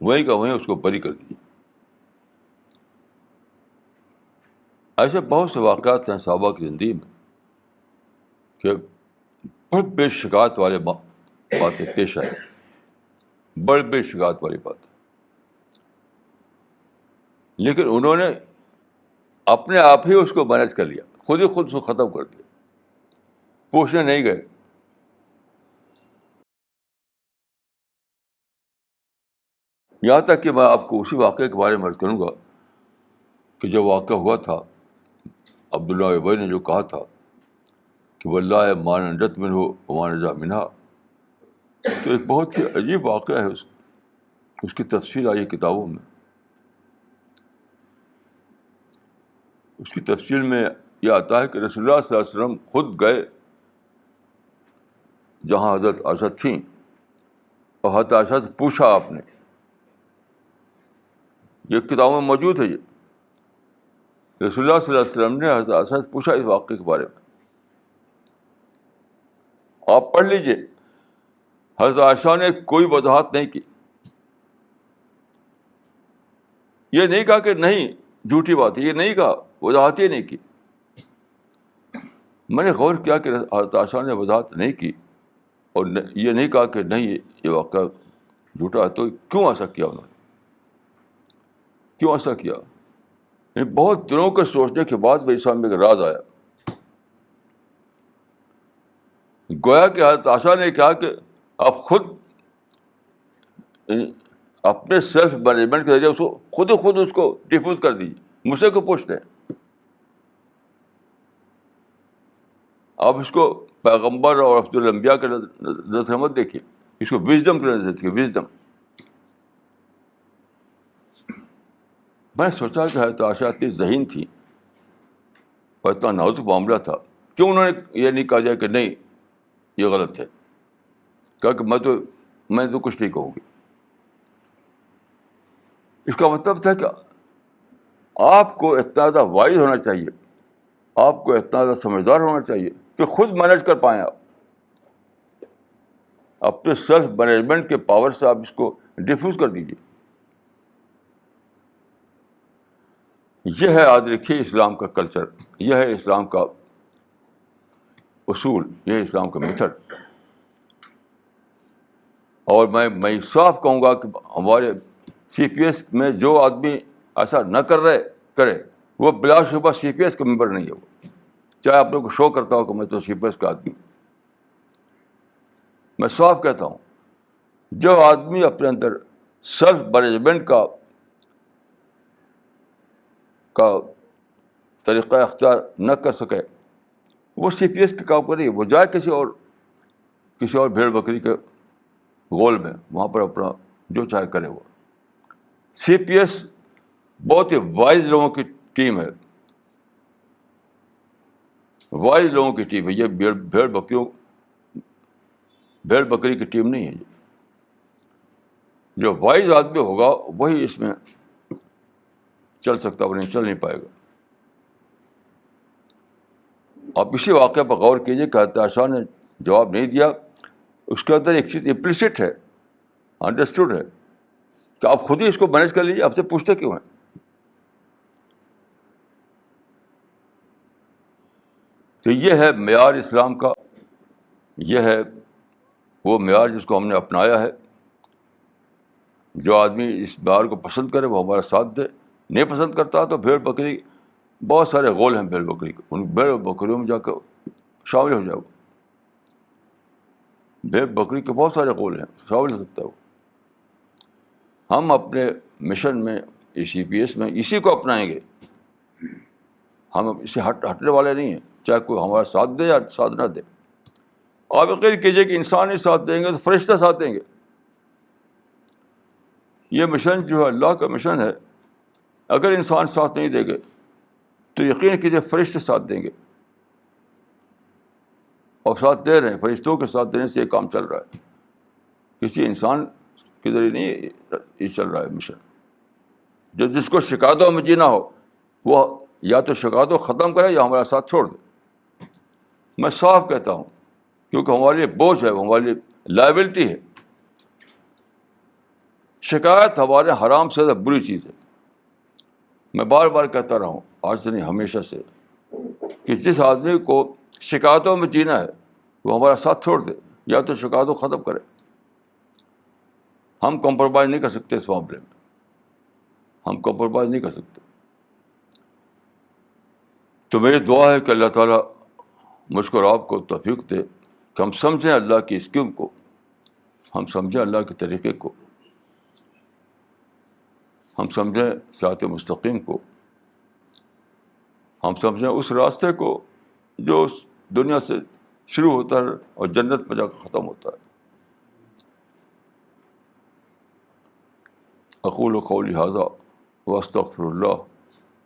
وہی کا وہیں اس کو بری کر دیجیے. ایسے بہت سے واقعات ہیں صحابہ کی زندگی میں کہ بڑے بے شکایت والے باتیں پیش آئے، بڑے بے شکایت والی باتیں، لیکن انہوں نے اپنے آپ ہی اس کو مینیج کر لیا، خود ہی خود اس کو ختم کر دیا. پوچھنے نہیں گئے. یہاں تک کہ میں آپ کو اسی واقعے کے بارے میں عرض کروں گا کہ جو واقعہ ہوا تھا، عبداللہ ابی نے جو کہا تھا کہ واللہ ما نجت منہ وما نجا منہا. تو ایک بہت ہی عجیب واقعہ ہے، اس کی تفصیل آئی کتابوں میں. اس کی تفصیل میں یہ آتا ہے کہ رسول اللہ صلی اللہ علیہ وسلم خود گئے جہاں حضرت عائشہ تھیں، اور حضرت عائشہ سے پوچھا آپ نے. یہ کتابوں میں موجود ہے. یہ رسول اللہ صلی اللہ علیہ وسلم نے حضرت عائشہ سے پوچھا اس واقعے کے بارے میں. آپ پڑھ لیجئے. حضرت عائشہ نے کوئی وضاحت نہیں کی. یہ نہیں کہا کہ نہیں جھوٹی بات ہے، یہ نہیں کہا، وضاحت ہی نہیں کی. میں نے غور کیا کہ حضرت عائشہ نے وضاحت نہیں کی، اور یہ نہیں کہا کہ نہیں یہ واقعہ جھوٹا ہے. تو کیوں ایسا کیا انہوں نے؟ کیوں ایسا کیا؟ بہت دنوں کے سوچنے کے بعد میرے سامنے ایک راز آیا. گویا کہ حضرت عائشہ نے کہا کہ آپ خود اپنے سیلف مینجمنٹ کے ذریعے اس کو خود اس کو ڈیفیوز کر دیجیے. مجھ سے کو پوچھتے ہیں. آپ اس کو پیغمبر اور افضل الانبیاء کے نظر سے مت دیکھیے، اس کو وژڈم کے نظر سے دیکھیے، وژڈم. میں نے سوچا کہ حضرت عائشہ اتنی ذہین تھی اور اتنا نازک معاملہ تھا، کیوں انہوں نے یہ نہیں کہا جائے کہ نہیں یہ غلط ہے؟ کہا کہ میں تو کچھ نہیں کہوں گی. اس کا مطلب تھا کہ آپ کو اتنا زیادہ وائز ہونا چاہیے، آپ کو اتنا زیادہ سمجھدار ہونا چاہیے کہ خود مینیج کر پائیں. آپ اپنے سیلف مینجمنٹ کے پاور سے آپ اس کو ڈیفیوز کر دیجیے. یہ ہے یاد رکھیے اسلام کا کلچر، یہ ہے اسلام کا اصول، یہ اسلام کا میتھڈ. اور میں صاف کہوں گا کہ ہمارے سی پی ایس میں جو آدمی ایسا نہ کرے وہ بلا شبہ سی پی ایس کا ممبر نہیں ہے. وہ چاہے آپ لوگ کو شو کرتا ہو کہ میں تو سی پی ایس کا آدمی ہوں. میں صاف کہتا ہوں، جو آدمی اپنے اندر سیلف مینجمنٹ کا طریقہ اختیار نہ کر سکے وہ سی پی ایس کے کام پر نہیں. وہ جائے کسی اور بھیڑ بکری کے گول میں، وہاں پر اپنا جو چاہے کرے. وہ سی پی ایس بہت ہی وائز لوگوں کی ٹیم ہے، وائز لوگوں کی ٹیم ہے. یہ بھیڑ بکری کی ٹیم نہیں ہے. جو وائز آدمی ہوگا وہی اس میں چل سکتا، وہ نہیں چل نہیں پائے گا. آپ اسی واقعہ پر غور کیجیے کہ حضرت عائشہ نے جواب نہیں دیا. اس کے اندر ایک چیز امپلیسٹ ہے، انڈرسٹوڈ ہے کہ آپ خود ہی اس کو مینیج کر لیجیے. آپ سے پوچھتے کیوں ہیں؟ تو یہ ہے معیار اسلام کا، یہ ہے وہ معیار جس کو ہم نے اپنایا ہے. جو آدمی اس معیار کو پسند کرے وہ ہمارا ساتھ دے، نہیں پسند کرتا تو بھیڑ بکری، بہت سارے غول ہیں بھیڑ بکری کے، ان بھیڑ بکریوں میں جا کر شامل ہو جاؤ. بھیڑ بکری کے بہت سارے غول ہیں، شامل ہو سکتا ہے وہ. ہم اپنے مشن میں سی پی ایس میں اسی کو اپنائیں گے. ہم اس سے ہٹنے والے نہیں ہیں، چاہے کوئی ہمارا ساتھ دے یا ساتھ نہ دے. آپ یقین کیجیے کہ انسان ہی ساتھ دیں گے تو فرشتہ ساتھ دیں گے. یہ مشن جو ہے اللہ کا مشن ہے. اگر انسان ساتھ نہیں دے گے تو یقین کیجیے فرشتے ساتھ دیں گے، اور ساتھ دے رہے ہیں. فرشتوں کے ساتھ دینے سے یہ کام چل رہا ہے، کسی انسان کے ذریعے نہیں یہ چل رہا ہے مشن. جس کو شکایتوں میں جینا ہو وہ یا تو شکایتوں ختم کرے یا ہمارا ساتھ چھوڑ دے. میں صاف کہتا ہوں، کیونکہ ہمارے لیے بوجھ ہے، ہمارے لیے لائبلٹی ہے. شکایت ہمارے حرام سے زیادہ بری چیز ہے. میں بار بار کہتا رہا ہوں، آج سے نہیں ہمیشہ سے، کہ جس آدمی کو شکایتوں میں جینا ہے وہ ہمارا ساتھ چھوڑ دے یا تو شکایتوں ختم کرے. ہم کمپرومائز نہیں کر سکتے اس معاملے میں، ہم کمپرومائز نہیں کر سکتے. تو میری دعا ہے کہ اللہ تعالیٰ مجھ کو اور آپ کو توفیق دے کہ ہم سمجھیں اللہ کی اسکیم کو، ہم سمجھیں اللہ کے طریقے کو، ہم سمجھیں صراط مستقیم کو، ہم سمجھیں اس راستے کو جو دنیا سے شروع ہوتا ہے اور جنت میں جا کر ختم ہوتا ہے. اقول قولی ھذا واستغفر اللہ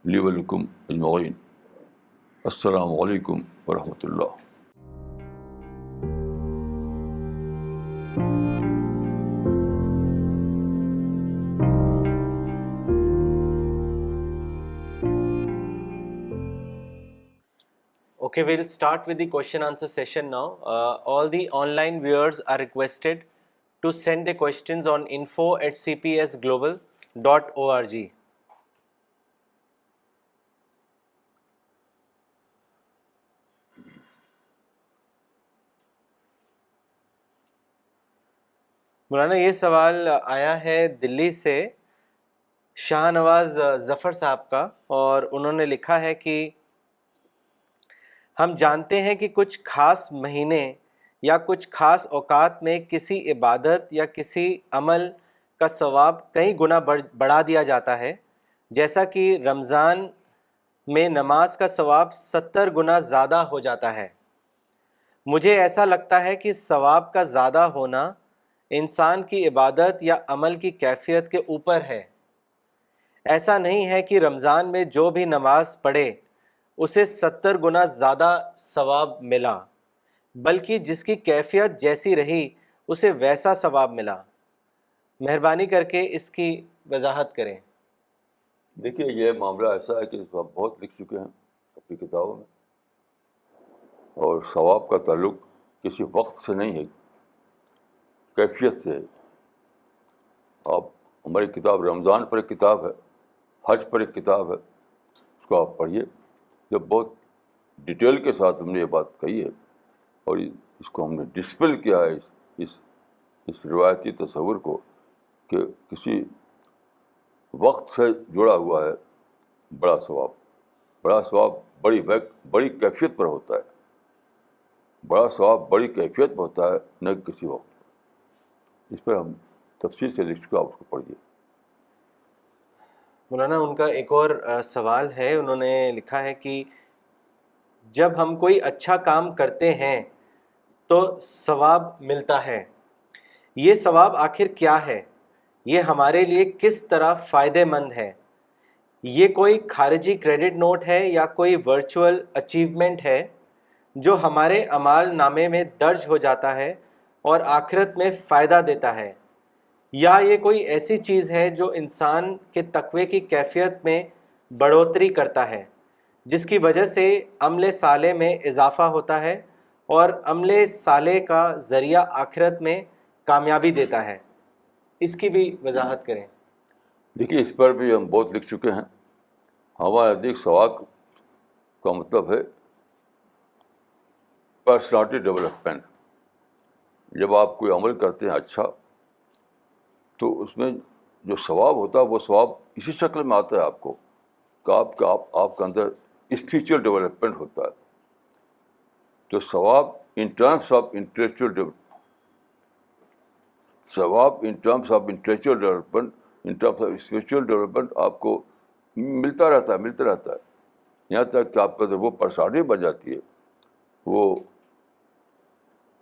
لی ولکم اجمعین. السلام علیکم ورحمۃ اللہ. Okay, we'll start with the question answer session now. All the online viewers are requested to send their questions on info@cpsglobal.org. مولانا یہ سوال آیا ہے دلی سے شاہ نواز ظفر صاحب کا، اور انہوں نے لکھا ہے کہ ہم جانتے ہیں کہ کچھ خاص مہینے یا کچھ خاص اوقات میں کسی عبادت یا کسی عمل کا ثواب کئی گنا بڑھا دیا جاتا ہے، جیسا کہ رمضان میں نماز کا ثواب 70 گنا زیادہ ہو جاتا ہے. مجھے ایسا لگتا ہے کہ ثواب کا زیادہ ہونا انسان کی عبادت یا عمل کی کیفیت کے اوپر ہے. ایسا نہیں ہے کہ رمضان میں جو بھی نماز پڑھے اسے 70 گنا زیادہ ثواب ملا، بلکہ جس کی کیفیت جیسی رہی اسے ویسا ثواب ملا. مہربانی کر کے اس کی وضاحت کریں. دیکھیے یہ معاملہ ایسا ہے کہ اس پر ہم بہت لکھ چکے ہیں اپنی کتابوں میں، اور ثواب کا تعلق کسی وقت سے نہیں ہے، کیفیت سے ہے. آپ ہماری کتاب رمضان پر ایک کتاب ہے، حج پر ایک کتاب ہے، اس کو آپ پڑھیے. جب بہت ڈیٹیل کے ساتھ ہم نے یہ بات کہی ہے اور اس کو ہم نے ڈسپل کیا ہے اس روایتی تصور کو کہ کسی وقت سے جڑا ہوا ہے بڑا ثواب بڑی کیفیت پر ہوتا ہے. بڑا ثواب بڑی کیفیت میں ہوتا ہے, نہ کسی وقت. اس پر ہم تفصیل سے لکھ چکا, آپ اس کو پڑھیے. مولانا ان کا ایک اور سوال ہے. انہوں نے لکھا ہے کہ جب ہم کوئی اچھا کام کرتے ہیں تو ثواب ملتا ہے, یہ ثواب آخر کیا ہے؟ یہ ہمارے لیے کس طرح فائدہ مند ہے؟ یہ کوئی خارجی کریڈٹ نوٹ ہے یا کوئی ورچوئل اچیومنٹ ہے جو ہمارے اعمال نامے میں درج ہو جاتا ہے اور آخرت میں فائدہ دیتا ہے؟ یا یہ کوئی ایسی چیز ہے جو انسان کے تقوی کی کیفیت میں بڑھوتری کرتا ہے, جس کی وجہ سے عمل صالح میں اضافہ ہوتا ہے اور عمل صالح کا ذریعہ آخرت میں کامیابی دیتا ہے؟ اس کی بھی وضاحت کریں. دیکھیے, اس پر بھی ہم بہت لکھ چکے ہیں. ہمارے نزدیک ثواب کا مطلب ہے پرسنالٹی ڈیولپمنٹ. جب آپ کوئی عمل کرتے ہیں اچھا, تو اس میں جو ثواب ہوتا ہے وہ ثواب اسی شکل میں آتا ہے آپ کو کہ آپ کے اندر اسپریچول ڈیولپمنٹ ہوتا ہے. تو ثواب in terms of intellectual development, in terms of spiritual development آپ کو ملتا رہتا ہے, یہاں تک کہ آپ کے اندر وہ پرسنالٹی بن جاتی ہے, وہ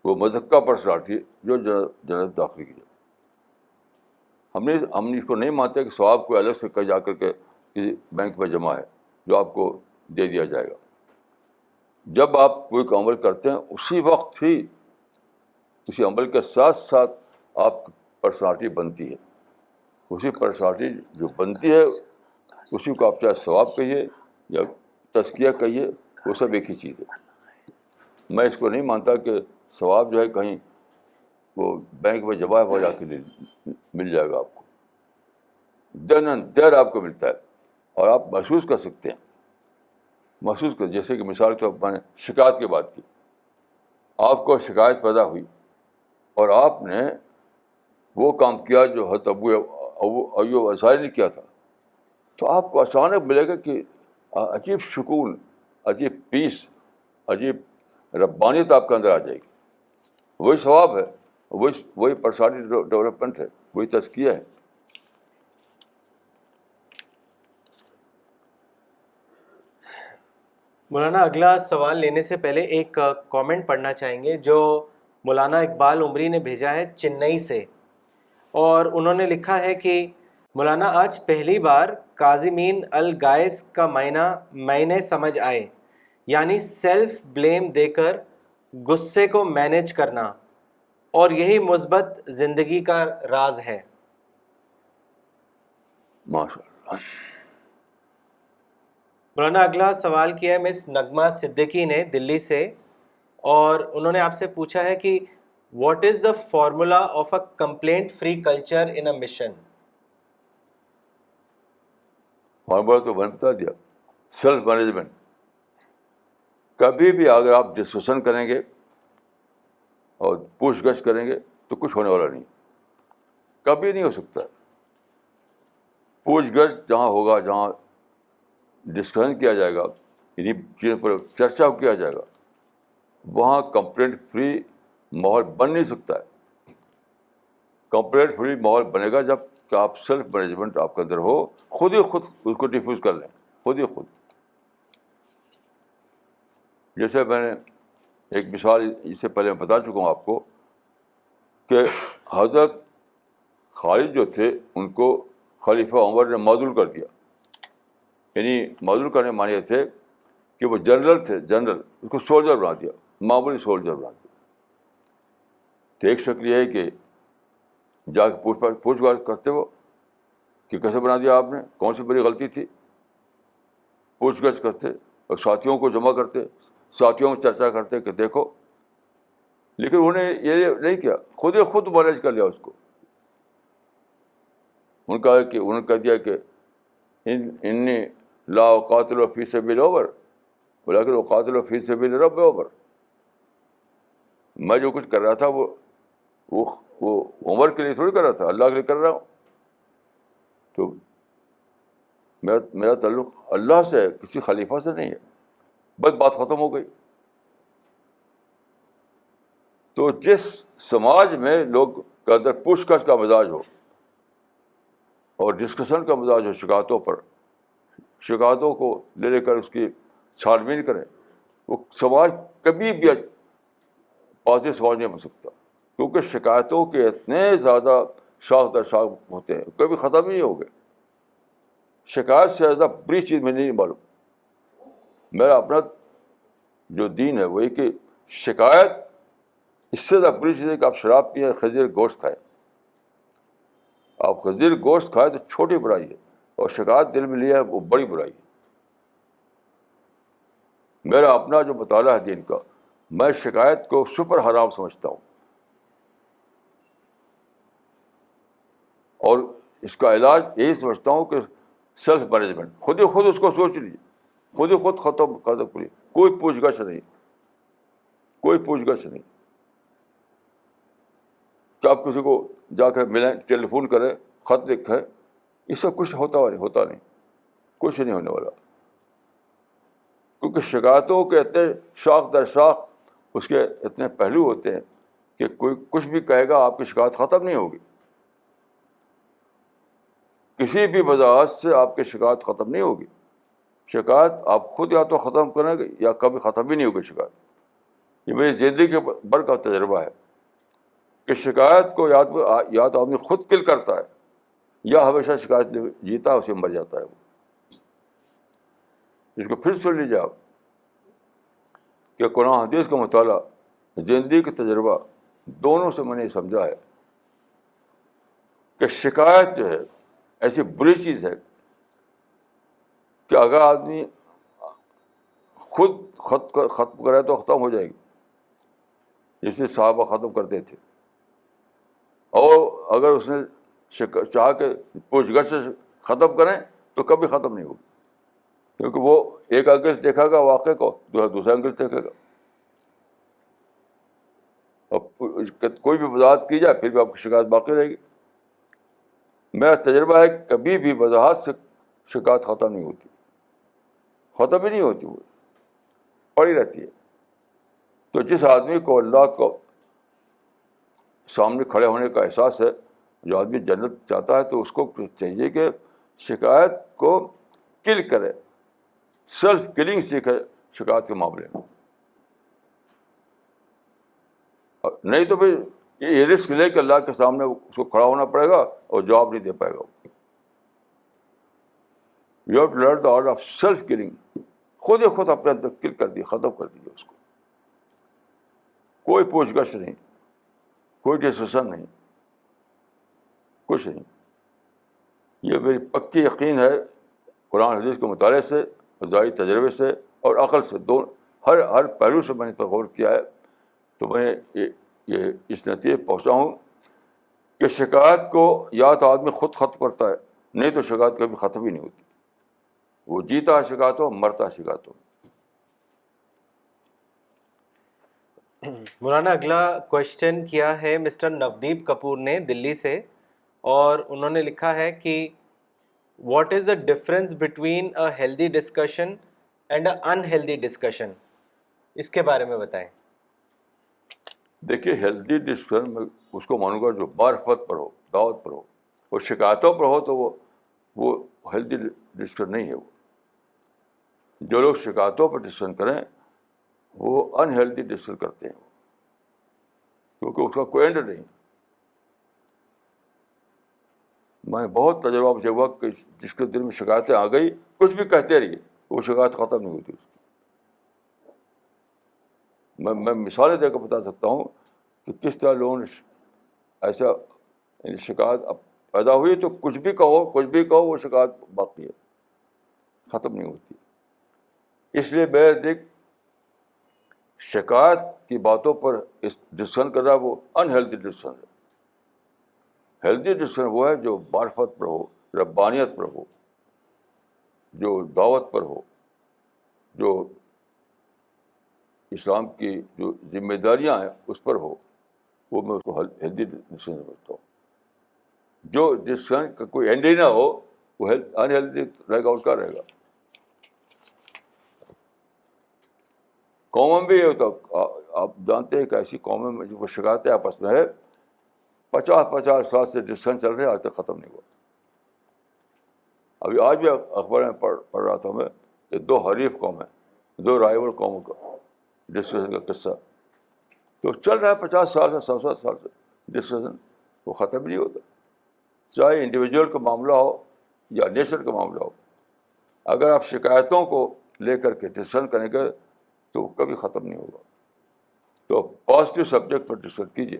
مزکہ پرسنالٹی جو جنت داخل کی جائے. ہم اس کو نہیں مانتے کہ ثواب کو الگ سے کہیں جا کر کے کسی بینک میں جمع ہے جو آپ کو دے دیا جائے گا. جب آپ کوئی عمل کرتے ہیں اسی وقت ہی کسی عمل کے ساتھ ساتھ آپ کی پرسنالٹی بنتی ہے. اسی پرسنالٹی جو بنتی ہے اسی کو آپ چاہے ثواب کہیے یا تزکیہ کہیے, وہ سب ایک ہی چیز ہے. میں اس کو نہیں مانتا کہ ثواب جو ہے کہیں وہ بینک میں جمع ہو جا کے مل جائے گا آپ کو. دین اینڈ دیر آپ کو ملتا ہے اور آپ محسوس کر سکتے ہیں. جیسے کہ مثال کے طور پر میں نے شکایت کی بات کی. آپ کو شکایت پیدا ہوئی اور آپ نے وہ کام کیا جو حضرت ابو ایوب انصاری نے کیا تھا, تو آپ کو اچانک ملے گا کہ عجیب سکون, عجیب پیس, عجیب ربانیت آپ کے اندر آ جائے گی. وہی ثواب ہے, وہی پرسنالٹی ڈیولپمنٹ ہے, وہی تزکیہ ہے. مولانا اگلا سوال لینے سے پہلے ایک کامنٹ پڑھنا چاہیں گے جو مولانا اقبال عمری نے بھیجا ہے چنئی سے, اور انہوں نے لکھا ہے کہ مولانا آج پہلی بار کاظمین الغائظ کا معنی میں نے سمجھ آئے, یعنی سیلف بلیم دے کر غصے کو مینیج کرنا, اور یہی مثبت زندگی کا راز ہے. ماشاء اللہ. مولانا اگلا سوال کیا ہے مس نغمہ صدیقی نے دلی سے, اور انہوں نے آپ سے پوچھا ہے کہ what is the formula of a complaint free culture in a mission? Formula تو میں نے بتا دیا, سیلف مینجمنٹ. کبھی بھی اگر آپ ڈسکشن کریں گے اور پوچھ گچھ کریں گے تو کچھ ہونے والا نہیں, کبھی نہیں ہو سکتا. پوچھ گچھ جہاں ہوگا, جہاں ڈسکشن کیا جائے گا, انہیں چیزوں پر چرچا کیا جائے گا, وہاں کمپلینٹ فری ماحول بن نہیں سکتا ہے. کمپلینٹ فری ماحول بنے گا جب کہ آپ سیلف مینجمنٹ آپ کے اندر ہو, خود ہی خود اس کو ڈیفیوز کر لیں, خود ہی خود. جیسے میں نے ایک مثال اس سے پہلے میں بتا چکا ہوں آپ کو کہ حضرت خالد جو تھے ان کو خلیفہ عمر نے معزول کر دیا. یعنی معزول کرنے مانے تھے کہ وہ جنرل تھے, جنرل, اس کو سولجر بنا دیا, معمولی سولجر بنا دیا. تو ایک شکل یہ ہے کہ جا کے پوچھ گچھ کرتے ہو کہ کیسے بنا دیا آپ نے, کون سی بڑی غلطی تھی, پوچھ گچھ کرتے اور ساتھیوں کو جمع کرتے, ساتھیوں میں چرچا کرتے کہ دیکھو. لیکن انہوں نے یہ نہیں کیا, خود ہی خود مینیج کر لیا اس کو. انہوں نے کہہ دیا کہ انی لا اقاتل فی سبیل اوور ولیکن اقاتل فی سبیل رب اوور. میں جو کچھ کر رہا تھا وہ عمر کے لیے تھوڑی کر رہا تھا, اللہ کے لیے کر رہا ہوں. تو میرا تعلق اللہ سے ہے, کسی خلیفہ سے نہیں ہے. بس بات ختم ہو گئی. تو جس سماج میں لوگ کے اندر پوچھ گچھ کا مزاج ہو اور ڈسکشن کا مزاج ہو, شکایتوں کو لے کر اس کی چھان بین کریں, وہ سماج کبھی بھی پازیٹو سماج نہیں بن سکتا. کیونکہ شکایتوں کے اتنے زیادہ شاخ در شاخ ہوتے ہیں, کبھی ختم ہی نہیں ہوگے. شکایت سے زیادہ بری چیز میں نہیں معلوم. میرا اپنا جو دین ہے وہی کہ شکایت اس سے زیادہ بری چیز ہے کہ آپ شراب پئیں, خنزیر گوشت کھائیں. آپ خنزیر گوشت کھائیں تو چھوٹی برائی ہے, اور شکایت دل میں لیا ہے وہ بڑی برائی ہے. میرا اپنا جو مطالعہ ہے دین کا, میں شکایت کو سپر حرام سمجھتا ہوں, اور اس کا علاج یہی سمجھتا ہوں کہ سیلف مینجمنٹ. خود ہی خود اس کو سوچ لیجیے, خود ہی خود ختم کر دو پوری. کوئی پوچھ گچھ نہیں, کوئی پوچھ گچھ نہیں کہ آپ کسی کو جا کر ملیں, ٹیلی فون کریں, خط لکھیں. یہ سب کچھ ہوتا نہیں, کچھ نہیں ہونے والا. کیونکہ شکایتوں کے اتنے شاخ در شاخ اس کے اتنے پہلو ہوتے ہیں کہ کوئی کچھ بھی کہے گا, آپ کی شکایت ختم نہیں ہوگی. کسی بھی وجہ سے آپ کی شکایت ختم نہیں ہوگی. شکایت آپ خود یا تو ختم کریں گے یا کبھی ختم ہی نہیں ہوگی شکایت. یہ میری زندگی کے بھر کا تجربہ ہے کہ شکایت کو یا تو آدمی خود کل کرتا ہے یا ہمیشہ شکایت جیتا ہے, اسے مر جاتا ہے. وہ اس کو پھر سن لیجیے آپ کہ قرآن حدیث کا مطالعہ, زندگی کا تجربہ, دونوں سے میں نے یہ سمجھا ہے کہ شکایت جو ہے ایسی بری چیز ہے کہ اگر آدمی خود ختم کرے تو ختم ہو جائے گی, جسے صحابہ ختم کرتے تھے. اور اگر اس نے چاہ کے پوچھ گچھ سے ختم کریں تو کبھی ختم نہیں ہوگی, کیونکہ وہ ایک اینگل سے دیکھے گا واقعے کو, دوسرا اینگل سے دیکھے گا. اور کوئی بھی وضاحت کی جائے پھر بھی آپ کی شکایت باقی رہے گی. میرا تجربہ ہے کبھی بھی وضاحت سے شکایت ختم نہیں ہوتی, ختم ہی نہیں ہوتی, وہ پڑی رہتی ہے. تو جس آدمی کو اللہ کو سامنے کھڑے ہونے کا احساس ہے, جو آدمی جنت چاہتا ہے, تو اس کو چاہیے کہ شکایت کو کل کرے, سیلف کلنگ سیکھے شکایت کے معاملے میں. نہیں تو پھر یہ رسک لے کہ اللہ کے سامنے اس کو کھڑا ہونا پڑے گا اور جواب نہیں دے پائے گا. You have to learn the art of self killing. خود ہی خود اپنے اندر کل کر دیے, ختم کر دیجیے اس کو. کوئی پوچھ گچھ نہیں, کوئی ڈسکشن نہیں, کچھ نہیں. یہ میری پکی یقین ہے قرآن حدیث کے مطالعے سے, ذاتی تجربے سے اور عقل سے, ہر پہلو سے میں نے غور کیا ہے. تو میں یہ اس نتیجے پہنچا ہوں کہ شکایت کو یا تو آدمی خود ختم کرتا ہے, نہیں تو شکایت کبھی ختم ہی نہیں ہوتی. وہ جیتا ہے شکایت ہو, مرتا ہے شکایت ہو. مولانا اگلا کوشچن کیا ہے مسٹر نودیپ کپور نے دلی سے, اور انہوں نے لکھا ہے کہ what is the difference between a healthy discussion and a unhealthy discussion, اس کے بارے میں بتائیں. دیکھیے, ہیلدی ڈسکشن میں اس کو مانوں گا جو معرفت پر ہو, دعوت پر ہو. اور شکایتوں پر ہو تو وہ ہیلدی ڈسکشن نہیں ہے. وہ جو لوگ شکایتوں پر ڈسکشن کریں وہ انہیلدی ڈسکشن کرتے ہیں, کیونکہ اس کا کوئی اینڈ نہیں. میں بہت تجربہ مجھے ہوا کہ جس کے دل میں شکایتیں آ گئی, کچھ بھی کہتے رہیے, وہ شکایت ختم نہیں ہوتی اس کی. میں مثالیں دے کر بتا سکتا ہوں کہ کس طرح لوگوں نے ایسا شکایت پیدا ہوئی تو کچھ بھی کہو وہ شکایت باقی ہے, ختم نہیں ہوتی. اس لیے میرے دیکھ شکایت کی باتوں پر ڈسکشن کر رہا ہے وہ انہیلدی ڈسکشن ہے. ہیلدی ڈسکشن وہ ہے جو معرفت پر ہو, ربانیت پر ہو, جو دعوت پر ہو, جو اسلام کی جو ذمہ داریاں ہیں اس پر ہو، وہ میں اس کو ہیلدی ڈسکشن سمجھتا ہوں. جو ڈسکشن کا کوئی اینڈ ہی نہ ہو وہ انہیلدی رہے گا. اور کیا رہے گا؟ قوم بھی ہوتا، آپ جانتے ہیں کہ ایسی قوموں میں جو شکایتیں آپس میں ہے 50 سال سے ڈسکشن چل رہے ہیں، آج تک ختم نہیں ہوا. ابھی آج بھی اخبار میں پڑھ رہا تھا میں کہ 2 حریف قوم ہیں، 2 رائیول قوموں کا ڈسکشن کا قصہ تو چل رہا ہے 50 سال سے 100 سال سے ڈسکشن، وہ ختم نہیں ہوتا. چاہے انڈیویجول کا معاملہ ہو یا نیشن کا معاملہ ہو، اگر آپ شکایتوں کو لے کر کے ڈسکشن کریں گے تو کبھی ختم نہیں ہوگا. تو پازیٹیو سبجیکٹ پر ڈسکس کیجیے.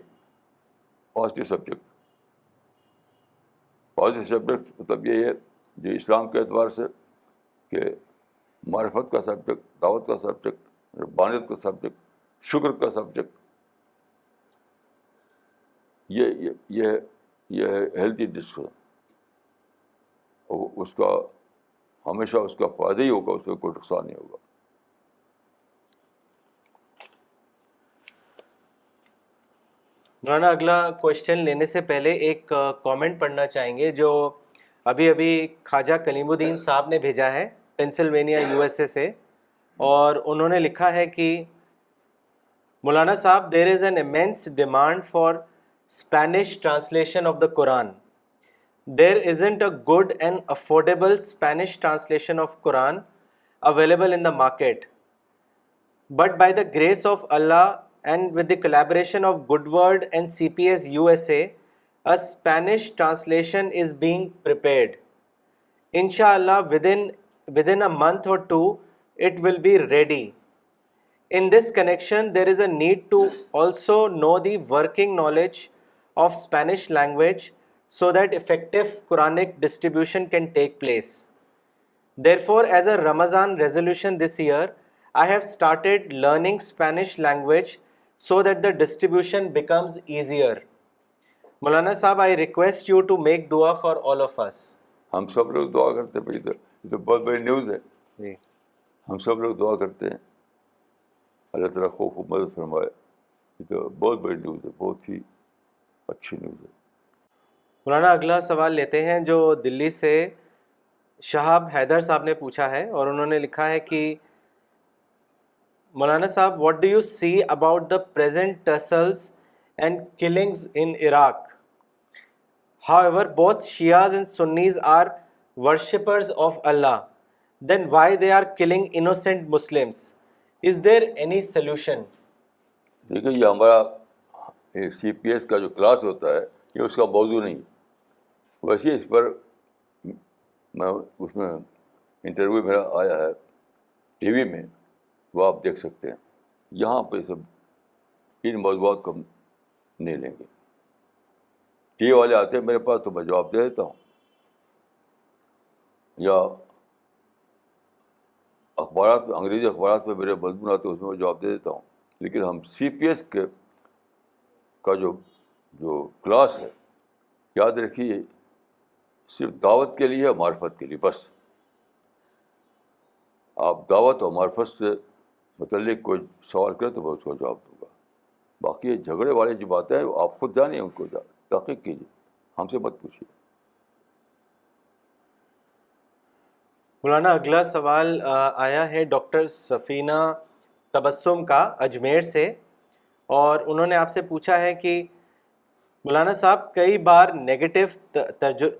پازیٹیو سبجیکٹ مطلب یہ ہے جو اسلام کے اعتبار سے کہ معرفت کا سبجیکٹ، دعوت کا سبجیکٹ، ربانیت کا سبجیکٹ، شکر کا سبجیکٹ، یہ ہے ہیلتھی ڈسکشن. اس کا ہمیشہ اس کا فائدہ ہی ہوگا، اس میں کوئی نقصان نہیں ہوگا. مولانا اگلا کوشچن لینے سے پہلے ایک کامنٹ پڑھنا چاہیں گے جو ابھی خواجہ کلیم الدین صاحب نے بھیجا ہے پینسلوینیا USA سے، اور انہوں نے لکھا ہے کہ مولانا صاحب there is an immense demand for Spanish translation of the Quran. There isn't a good and affordable Spanish translation of Quran available in the market. But by the grace of Allah and with the collaboration of Good Word and CPS USA, a Spanish translation is being prepared. Inshallah, within a month or two, it will be ready. In this connection, there is a need to also know the working knowledge of Spanish language so that effective Quranic distribution can take place. Therefore, as a Ramadan resolution this year, I have started learning Spanish language so that the distribution becomes easier. Maulana Sahab, I request you to make dua for all of us. ہم سب لوگ دعا کرتے ہیں. یہ تو بہت بڑی news ہے. جی ہم سب لوگ دعا کرتے ہیں اللہ تعالیٰ خوف و مدد فرمائے. یہ تو بہت بڑی نیوز ہے، بہت ہی اچھی نیوز ہے. مولانا اگلا سوال لیتے ہیں جو دلی سے شہاب حیدر صاحب نے پوچھا ہے، اور انہوں نے لکھا ہے کہ مولانا صاحب what do you see about the present tussles and killings in Iraq. However, both Shias and Sunnis are worshippers of Allah. Then why they are killing innocent Muslims? Is there any solution? دیکھیے یہ ہمارا CPS کا جو class ہوتا ہے یہ اس کا موضوع نہیں. ویسے اس پر میں اس میں انٹرویو میرا آیا ہے ٹی وی میں، وہ آپ دیکھ سکتے ہیں. یہاں پہ سب ان موضوعات کو ہم نہیں لیں گے. ٹی وی والے آتے ہیں میرے پاس تو میں جواب دے دیتا ہوں، یا اخبارات میں، انگریزی اخبارات میں میرے مضمون آتے ہیں اس میں میں جواب دے دیتا ہوں. لیکن ہم CPS کا جو کلاس ہے، یاد رکھیے صرف دعوت کے لیے، معرفت کے لیے بس. آپ دعوت اور معرفت سے متعلق کوئی سوال کریں تو میں اس کو جواب دوں گا. باقی یہ جھگڑے والی جو باتیں ہیں آپ خود جانیں، ان کو تحقیق کیجیے، ہم سے مت پوچھیے. مولانا اگلا سوال آیا ہے ڈاکٹر سفینہ تبسم کا اجمیر سے، اور انہوں نے آپ سے پوچھا ہے کہ مولانا صاحب کئی بار نیگیٹو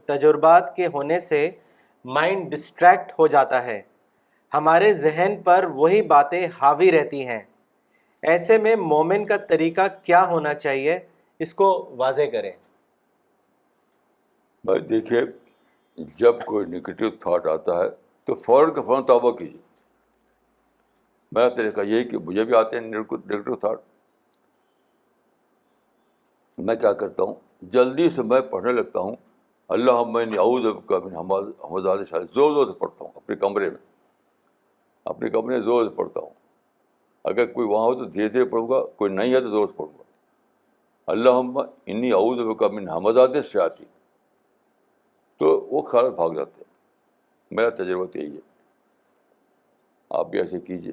تجربات کے ہونے سے مائنڈ ڈسٹریکٹ ہو جاتا ہے، ہمارے ذہن پر وہی باتیں حاوی رہتی ہیں. ایسے میں مومن کا طریقہ کیا ہونا چاہیے، اس کو واضح کریں. بھائی دیکھیے جب کوئی نگیٹو تھاٹ آتا ہے تو فوراً توبہ کیجیے. میرا طریقہ یہی کہ مجھے بھی آتے ہیں نگیٹو تھاٹ. میں کیا کرتا ہوں، جلدی سے میں پڑھنے لگتا ہوں اللہم انی اعوذ بک من همزات الشیاطین. زور سے پڑھتا ہوں اپنے کمرے میں زور سے پڑھتا ہوں. اگر کوئی وہاں ہو تو دھیرے دھیرے پڑھوں گا، کوئی نہیں ہے تو زور سے پڑھوں گا. اللہم انی اعوذ بک من همزات الشیاطین. تو وہ خیالات بھاگ جاتے ہیں. میرا تجربہ تو یہی ہے، آپ بھی ایسے کیجیے.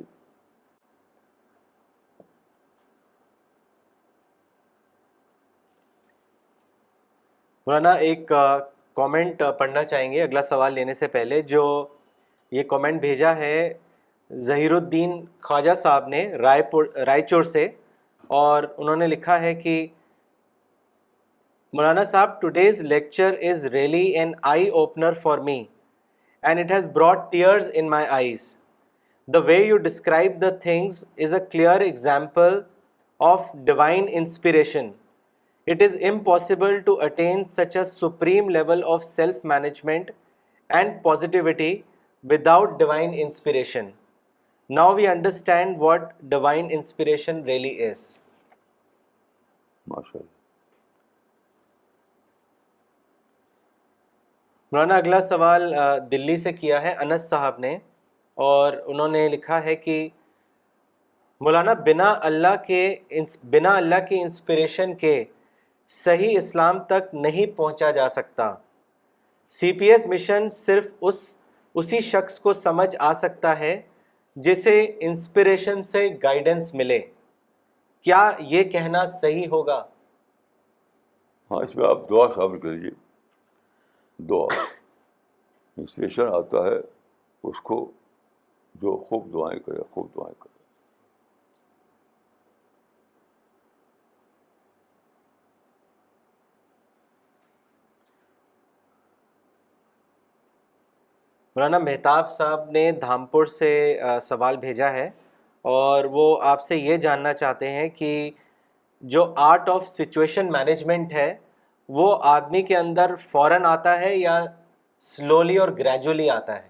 مولانا ایک کامنٹ پڑھنا چاہیں گے اگلا سوال لینے سے پہلے. جو یہ کامنٹ بھیجا ہے ظہیر الدین خواجہ صاحب نے رائے چور سے, اور انہوں نے لکھا ہے کہ مولانا صاحب, today's lecture is really an eye opener for me and it has brought tears in my eyes. The way you describe the things is a clear example of divine inspiration. It is impossible to attain such a supreme level of self-management and positivity without divine inspiration. Now we understand what divine inspiration really is. ماشاء اللہ. مولانا اگلا سوال دلی سے کیا ہے انس صاحب نے, اور انہوں نے لکھا ہے کہ مولانا بنا اللہ کی انسپریشن کے صحیح اسلام تک نہیں پہنچا جا سکتا. سی پی ایس مشن صرف اسی شخص کو سمجھ آ سکتا ہے جسے انسپریشن سے گائیڈنس ملے. کیا یہ کہنا صحیح ہوگا؟ ہاں, اس میں آپ دعا شامل کر لیجیے. دعا انسپریشن آتا ہے اس کو جو خوب دعائیں کرے, خوب دعائیں کرے. مولانا مہتاب صاحب نے دھامپور سے سوال بھیجا ہے, اور وہ آپ سے یہ جاننا چاہتے ہیں کہ جو آرٹ آف سچویشن مینجمنٹ ہے وہ آدمی کے اندر فوراً آتا ہے یا سلولی اور گریجولی آتا ہے,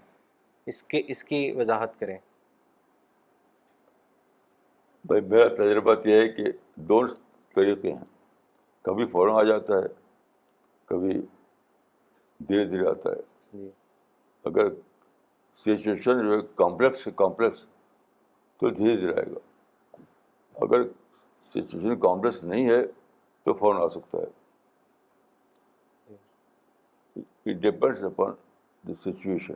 اس کی وضاحت کریں. بھائی میرا تجربہ یہ ہے کہ دونوں طریقے ہیں. کبھی فوراً آ جاتا ہے, کبھی دھیرے دھیرے آتا ہے. جی. اگر سچویشن جو ہے کمپلیکس تو دھیرے دھیرے آئے گا. اگر سچویشن کمپلیکس نہیں ہے تو فوراً آ سکتا ہے. It depends upon the situation.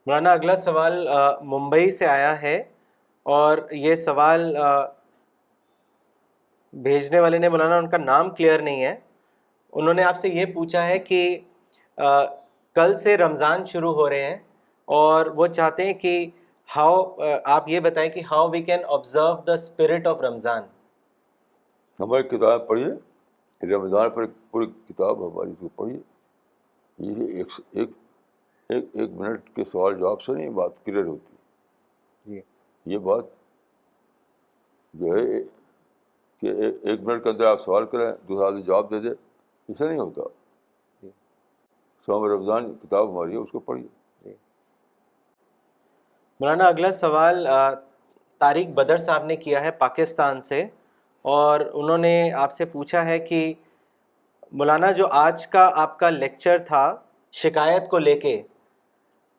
مولانا اگلا سوال ممبئی سے آیا ہے, اور یہ سوال بھیجنے والے نے مولانا ان کا نام کلیئر نہیں ہے. انہوں نے آپ سے یہ پوچھا ہے کہ کل سے رمضان شروع ہو رہے ہیں, اور وہ چاہتے ہیں کہ آپ یہ بتائیں کہ how we can observe the spirit of Ramadan. ہماری کتاب پڑھیے, رمضان پر پوری کتاب ہماری کو پڑھیے. یہ ایک منٹ کے سوال جواب سے نہیں بات کلیئر ہوتی. جی. یہ بات جو ہے کہ ایک منٹ کے اندر آپ سوال کریں, دوسرا آدمی جواب دے دے, اسے نہیں ہوتا. سوم رمضان کتاب ہماری ہے, اس کو پڑھیے. مولانا اگلا سوال طارق بدر صاحب نے کیا ہے پاکستان سے, اور انہوں نے آپ سے پوچھا ہے کہ مولانا جو آج کا آپ کا لیکچر تھا شکایت کو لے کے,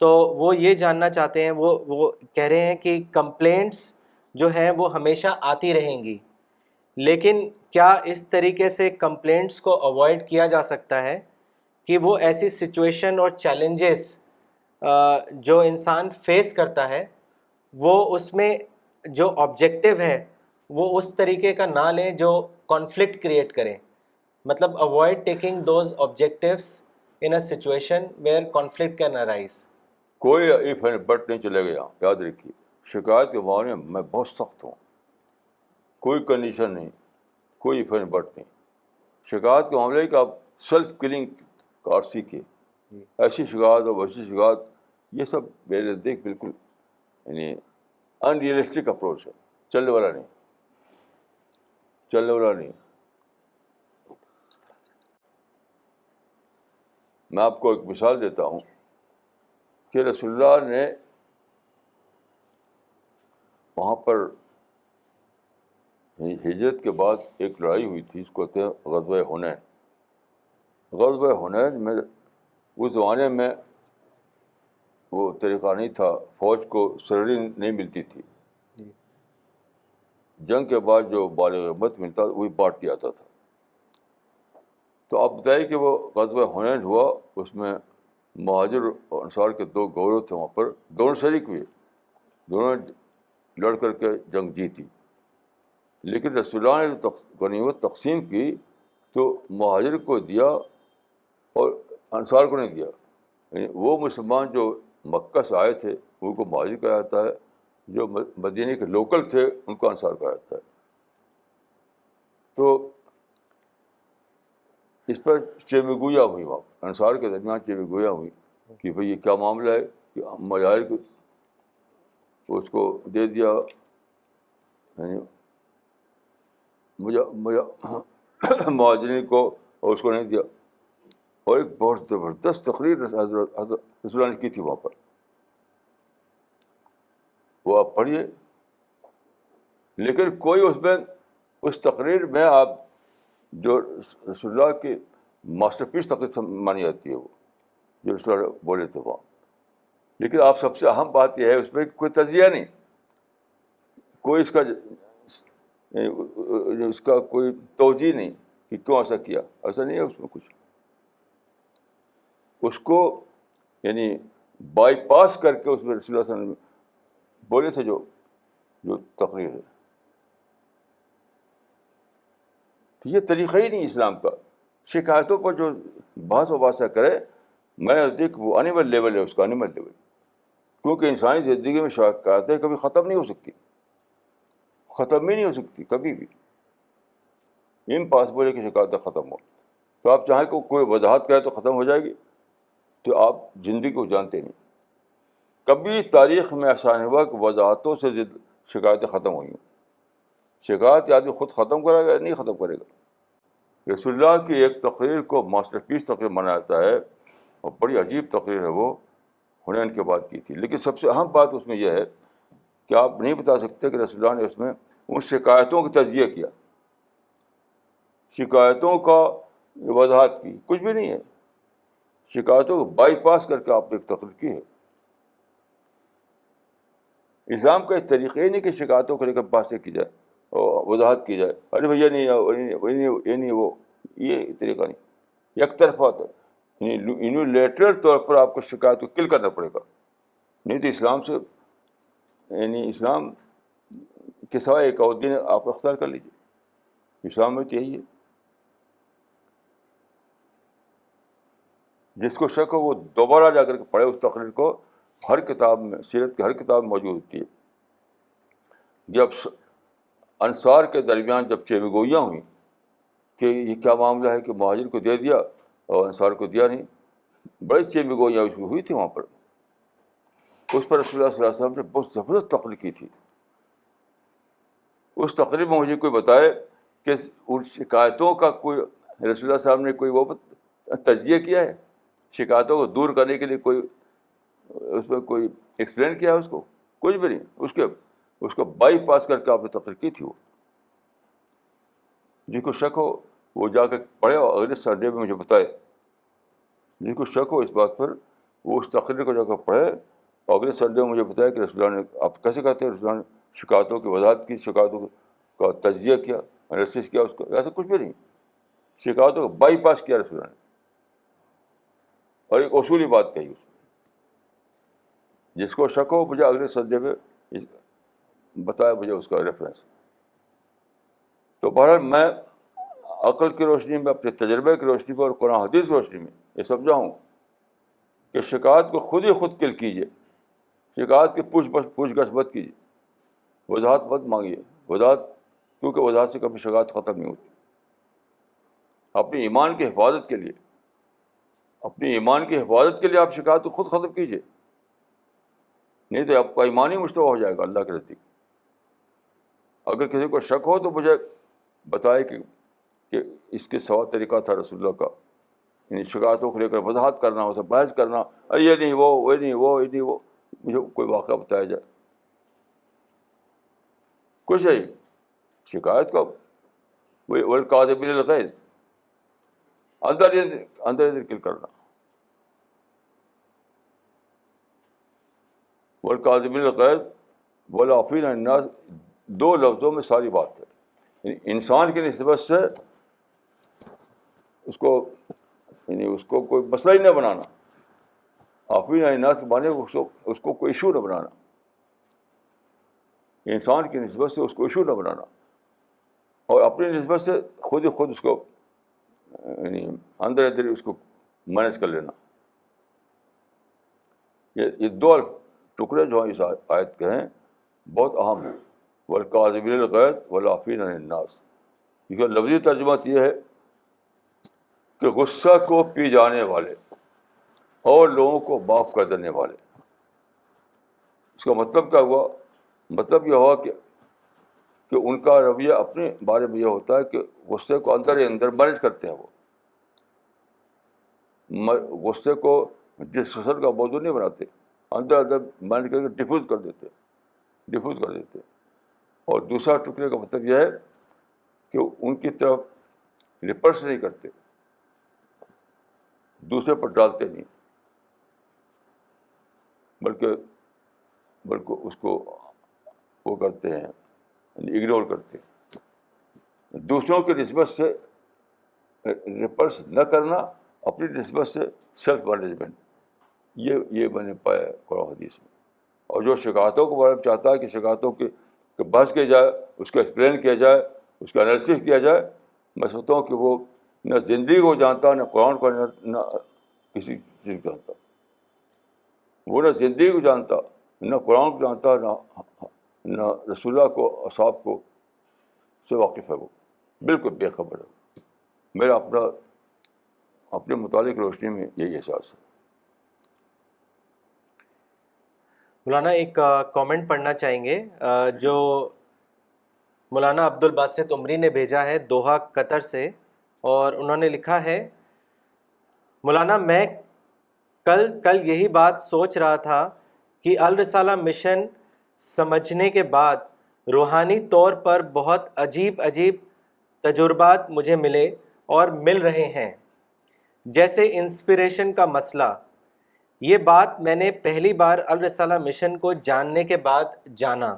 تو وہ یہ جاننا چاہتے ہیں, وہ کہہ رہے ہیں کہ کمپلینٹس جو ہیں وہ ہمیشہ آتی رہیں گی, لیکن کیا اس طریقے سے کمپلینٹس کو اوائڈ کیا جا سکتا ہے کہ وہ ایسی سچویشن اور چیلنجز جو انسان فیس کرتا ہے وہ اس میں جو آبجیکٹیو ہے وہ اس طریقے کا نہ لیں جو کانفلکٹ کریٹ کرے, مطلب avoid taking those objectives in a situation where conflict can arise. کوئی ایف اینڈ بٹ نہیں چلے گا یہاں, یاد رکھیے. شکایت کے معاملے میں میں بہت سخت ہوں. کوئی کنڈیشن نہیں, کوئی ایف اینڈ بٹ نہیں. شکایت کے معاملے کا آپ سیلف کلنگ کا سیکھیے. ایسی شکایت اور ویسی شکایت, یہ سب میرے نزدیک بالکل یعنی ان ریئلسٹک اپروچ ہے, چلنے والا نہیں. میں آپ کو ایک مثال دیتا ہوں کہ رسول اللہ نے وہاں پر ہجرت کے بعد ایک لڑائی ہوئی تھی, اس کو کہتے ہیں غزوہ حنین. غزوہ حنین میں اس زمانے میں وہ طریقہ نہیں تھا, فوج کو سیلری نہیں ملتی تھی. جنگ کے بعد جو بالغ ہمت ملتا وہی بانٹ دیا جاتا تھا. تو آپ بتائیے کہ وہ غزوہ حنین ہوا, اس میں مہاجر اور انصار کے دو گروہ تھے, وہاں پر دونوں شریک ہوئے, دونوں لڑ کر کے جنگ جیتی. لیکن رسول اللہ نے جو غنیمت تقسیم کی تو مہاجر کو دیا اور انصار کو نہیں دیا. یعنی وہ مسلمان جو مکہ سے آئے تھے ان کو مہاجر کہا جاتا ہے, جو مدینے کے لوکل تھے ان کو انصار کہا جاتا ہے. تو اس پر چیمی گویا ہوئی, وہاں انصار کے درمیان چیمی گویا ہوئی کہ بھئی یہ کیا معاملہ ہے کہ مہاجر کو اس کو دے دیا, یعنی مہاجرین کو اور اس کو نہیں دیا. اور ایک بہت زبردست تقریر حضرت رسول اللہ نے کی تھی وہاں پر, وہ آپ پڑھیے. لیکن کوئی اس تقریر میں آپ جو رسول اللہ کی ماسٹر پیس تقریر مانی جاتی ہے, وہ جو رسول اللہ بولے تھے وہاں. لیکن آپ سب سے اہم بات یہ ہے اس میں کوئی تجزیہ نہیں, کوئی اس کا کوئی توجیہ نہیں کہ کیوں ایسا کیا. ایسا نہیں ہے اس میں کچھ. اس کو یعنی بائی پاس کر کے اس میں رسول اللہ صلی اللہ علیہ وسلم بولے تھے جو تقریر ہے. تو یہ طریقہ ہی نہیں اسلام کا. شکایتوں پر جو بحث و بحثہ کرے, میں نزدیک وہ انیمل لیول ہے, اس کا انیمل لیول. کیونکہ انسانی زندگی میں شکایتیں کبھی ختم نہیں ہو سکتی, ختم ہی نہیں ہو سکتی کبھی بھی. امپاسبل ہے کہ شکایتیں ختم ہو. تو آپ چاہیں کہ کوئی وضاحت کرے تو ختم ہو جائے گی, تو آپ زندگی کو جانتے نہیں. کبھی تاریخ میں ایسا نہیں ہوا کہ وضاحتوں سے شکایتیں ختم ہوئی ہوں. شکایت آدمی خود ختم کرے گا, نہیں ختم کرے گا. رسول اللہ کی ایک تقریر کو ماسٹر پیس تقریر مانا جاتا ہے, اور بڑی عجیب تقریر ہے وہ, حنین کے بعد کی تھی. لیکن سب سے اہم بات اس میں یہ ہے کہ آپ نہیں بتا سکتے کہ رسول اللہ نے اس میں ان شکایتوں کی تجزیہ کیا, شکایتوں کا وضاحت کی, کچھ بھی نہیں ہے. شکایتوں کو بائی پاس کر کے آپ نے ایک تقریر کی ہے. اسلام کا ایک طریقہ ہی نہیں کہ شکایتوں کو لے کر بحثیں کی جائے اور وضاحت کی جائے. ارے بھیا نہیں, یہ نہیں, وہ یہ طریقہ نہیں. یک طرفہ تو یونیلیٹرل طور پر آپ کو شکایت کو کل کرنا پڑے گا. نہیں تو اسلام سے یعنی اسلام کے سوائے ایک اور دین آپ اختیار کر لیجیے. اسلام میں تو یہی ہے. جس کو شک ہو وہ دوبارہ جا کر کے پڑھے اس تقریر کو. ہر کتاب میں, سیرت کی ہر کتاب میں موجود ہوتی ہے. جب انصار کے درمیان جب چیمی گوئیاں ہوئیں کہ یہ کیا معاملہ ہے کہ مہاجر کو دے دیا اور انصار کو دیا نہیں, بڑی چیمی گوئیاں ہوئی تھی وہاں پر. اس پر رسول اللہ صلی اللہ علیہ وسلم نے بہت زبردست تقریر کی تھی. اس تقریر میں مجھے کوئی بتائے کہ ان شکایتوں کا کوئی رسول اللہ صاحب نے کوئی وہ تجزیہ کیا ہے, شکایتوں کو دور کرنے کے لیے کوئی اس میں کوئی ایکسپلین کیا ہے اس کو, کچھ بھی نہیں. اس کو بائی پاس کر کے آپ نے تقریر کی تھی. وہ جس کو شک ہو وہ جا کے پڑھے اور اگلے سنڈے میں مجھے بتائے. جس کو شک ہو اس بات پر وہ اس تقریر کو جا کر پڑھے اور اگلے سنڈے میں مجھے بتایا کہ رسول اللہ نے, آپ کیسے کہتے ہیں رسول اللہ نے شکایتوں کی وضاحت کی, شکایتوں کا تجزیہ کیا, انالیسس کیا اس کو. ایسا کچھ بھی نہیں. شکایتوں کو بائی پاس کیا رسول اللہ نے, اور ایک اصولی بات کہی اس میں. جس کو شک ہو مجھے اگلے سنڈے میں بتایا مجھے اس کا ریفرنس. تو بہرحال میں عقل کی روشنی میں, اپنے تجربے کی روشنی میں اور قرآن حدیث کی روشنی میں یہ سمجھا ہوں کہ شکایت کو خود ہی خود کل کیجیے. شکایت کی پوچھ گچھ مت کیجیے, وضاحت مت مانگیے. کیونکہ وضاحت سے کبھی شکایت ختم نہیں ہوتی. اپنی ایمان کی حفاظت کے لیے, آپ شکایت کو خود ختم کیجیے. نہیں تو آپ کا ایمان ہی مشتبہ ہو جائے گا اللہ کے نزدیک. اگر کسی کو شک ہو تو مجھے بتائے کہ اس کے سوا طریقہ تھا رسول اللہ کا, یعنی شکایتوں کو لے کر وضاحت کرنا, اسے بحث کرنا, ارے یہ نہیں وہ نہیں وہ, مجھے کوئی واقعہ بتایا جائے. کچھ نہیں. شکایت کا والکاظمین الغیظ, اندر کل کرنا. والکاظمین الغیظ والعافین عن الناس, دو لفظوں میں ساری بات ہے. یعنی انسان کی نسبت سے اس کو کوئی مسئلہ ہی نہ بنانا. عافین عن الناس کے معنی اس کو کوئی ایشو نہ بنانا. انسان کی نسبت سے اس کو ایشو نہ بنانا. اور اپنی نسبت سے خود ہی خود اس کو یعنی اندر اندر اس کو مینیج کر لینا. یہ دو ٹکڑے جو ہیں اس آیت کے ہیں بہت اہم ہیں. والکاظمین الغیظ والعافین عن الناس. اس کا لفظی ترجمہ یہ ہے کہ غصہ کو پی جانے والے اور لوگوں کو معاف کر دینے والے. اس کا مطلب کیا ہوا؟ مطلب یہ ہوا کہ ان کا رویہ اپنے بارے میں یہ ہوتا ہے کہ غصے کو اندر ہی اندر مینیج کرتے ہیں. وہ غصے کو ڈسکشن کا موضوع نہیں بناتے, اندر اندر مینیج کر کے ڈیفیوز کر دیتے. اور دوسرا ٹکڑے کا مطلب یہ ہے کہ ان کی طرف ریپلس نہیں کرتے, دوسرے پر ڈالتے نہیں, بلکہ اس کو وہ کرتے ہیں, اگنور کرتے ہیں. دوسروں کی نسبت سے ریپلس نہ کرنا, اپنی نسبت سے سیلف مینجمنٹ, یہ میں نے پایا قرآن حدیث میں. اور جو شکایتوں کو بارے میں چاہتا ہے کہ شکایتوں کی بحث کیا جائے, اس کو ایکسپلین کیا جائے, اس کا انالیسس کیا جائے, میں سمجھتا ہوں کہ وہ نہ زندگی کو جانتا, نہ قرآن کو, نہ کسی چیز کو جانتا. وہ نہ زندگی کو جانتا, نہ قرآن کو جانتا, نہ رسول اللہ کو, اصحاب کو سے واقف ہے. وہ بالکل بے خبر ہے. میرا اپنے متعلق روشنی میں یہی احساس ہے. مولانا ایک کامنٹ پڑھنا چاہیں گے جو مولانا عبدالباسط عمری نے بھیجا ہے دوحہ قطر سے, اور انہوں نے لکھا ہے, مولانا میں کل یہی بات سوچ رہا تھا کہ الرسالہ مشن سمجھنے کے بعد روحانی طور پر بہت عجیب تجربات مجھے ملے اور مل رہے ہیں, جیسے انسپریشن کا مسئلہ. یہ بات میں نے پہلی بار الرسالہ مشن کو جاننے کے بعد جانا.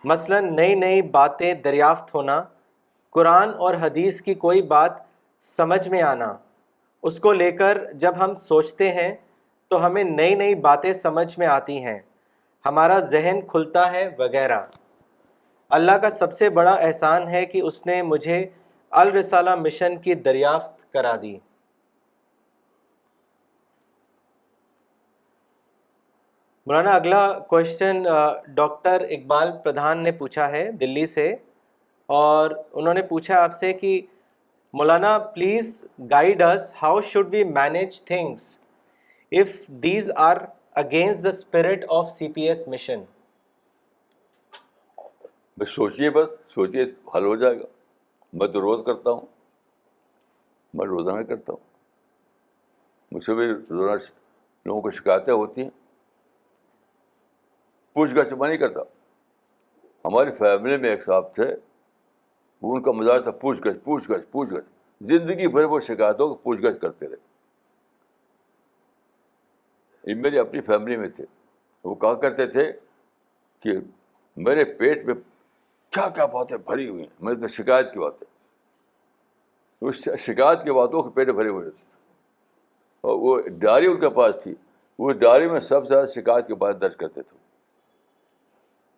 مثلا نئی باتیں دریافت ہونا, قرآن اور حدیث کی کوئی بات سمجھ میں آنا, اس کو لے کر جب ہم سوچتے ہیں تو ہمیں نئی باتیں سمجھ میں آتی ہیں, ہمارا ذہن کھلتا ہے وغیرہ. اللہ کا سب سے بڑا احسان ہے کہ اس نے مجھے الرسالہ مشن کی دریافت کرا دی. مولانا اگلا کوشچن ڈاکٹر اقبال پردھان نے پوچھا ہے دلی سے, اور انہوں نے پوچھا آپ سے کہ مولانا please guide us, how should we manage things if these are against the spirit of CPS mission. بس سوچیے حل ہو جائے گا. میں تو روز کرتا ہوں, میں روزانہ کرتا ہوں. مجھ سے بھی روزانہ لوگوں کو شکایتیں ہوتی ہیں. پوچھ گچھ میں نہیں کرتا. ہماری فیملی میں ایک صاحب تھے, وہ ان کا مزاج تھا پوچھ گچھ. زندگی بھر وہ شکایتوں کو پوچھ گچھ کرتے رہے. یہ میری اپنی فیملی میں تھے. وہ کہا کرتے تھے کہ میرے پیٹ میں کیا کیا باتیں بھری ہوئی ہیں, میرے تو شکایت کی باتیں. اس شکایت کی باتوں کے پیٹ بھرے ہوئے تھے. اور وہ ڈائری ان کے پاس تھی, وہ ڈائری میں سب سے زیادہ شکایت کی باتیں درج کرتے تھے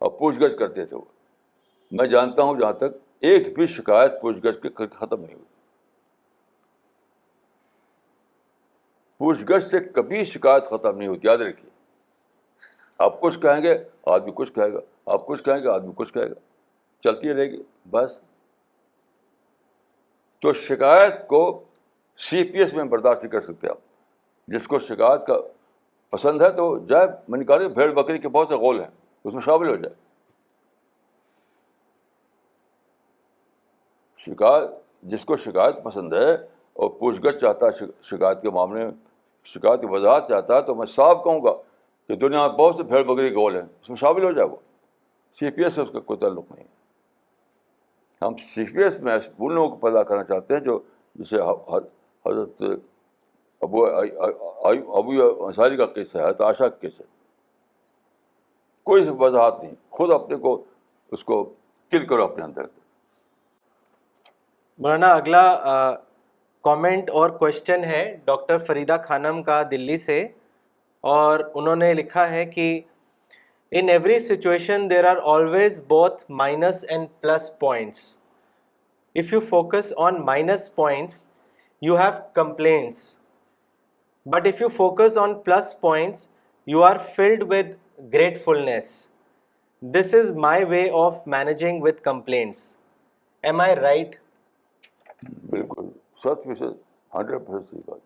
اور پوچھ گچھ کرتے تھے. وہ میں جانتا ہوں جہاں تک ایک بھی شکایت پوچھ گچھ کے ختم نہیں ہوئی. پوچھ گچھ سے کبھی شکایت ختم نہیں ہوتی, یاد رکھیے. آپ کچھ کہیں گے آدمی کچھ کہے گا, آپ کچھ کہیں گے آدمی کچھ کہے گا, چلتی رہے گی بس. تو شکایت کو CPS میں برداشت نہیں کر سکتے آپ. جس کو شکایت کا پسند ہے تو جائے, میں نے کہا بھیڑ بکری کے بہت سے غول ہیں, اس میں شامل ہو جائے. جس کو شکایت پسند ہے اور پوچھ گچھ چاہتا ہے شکایت کے معاملے میں, شکایت کی وضاحت چاہتا ہے, تو میں صاف کہوں گا کہ دنیا میں بہت سے بھیڑ بکری کے غول ہیں, اس میں شامل ہو جائے. وہ CPS سے اس کا کوئی تعلق نہیں. ہم CPS میں ان لوگوں کو پیدا کرنا چاہتے ہیں جو جسے حضرت ابو انصاری کا قصہ ہے, حضرت عائشہ کا قصہ. کوئی وضاحت نہیں, خود اپنے کو اس کو کل کرو اپنے اندر. مولانا اگلا کامنٹ اور کوشچن ہے ڈاکٹر فریدہ خانم کا دلی سے, اور انہوں نے لکھا ہے کہ in every situation there are always both minus and plus points. If you focus on minus points, you have complaints. But if you focus on plus points, you are filled with gratefulness. This is my way of managing with complaints. Am I right? بالکل 100% 100% سی بات.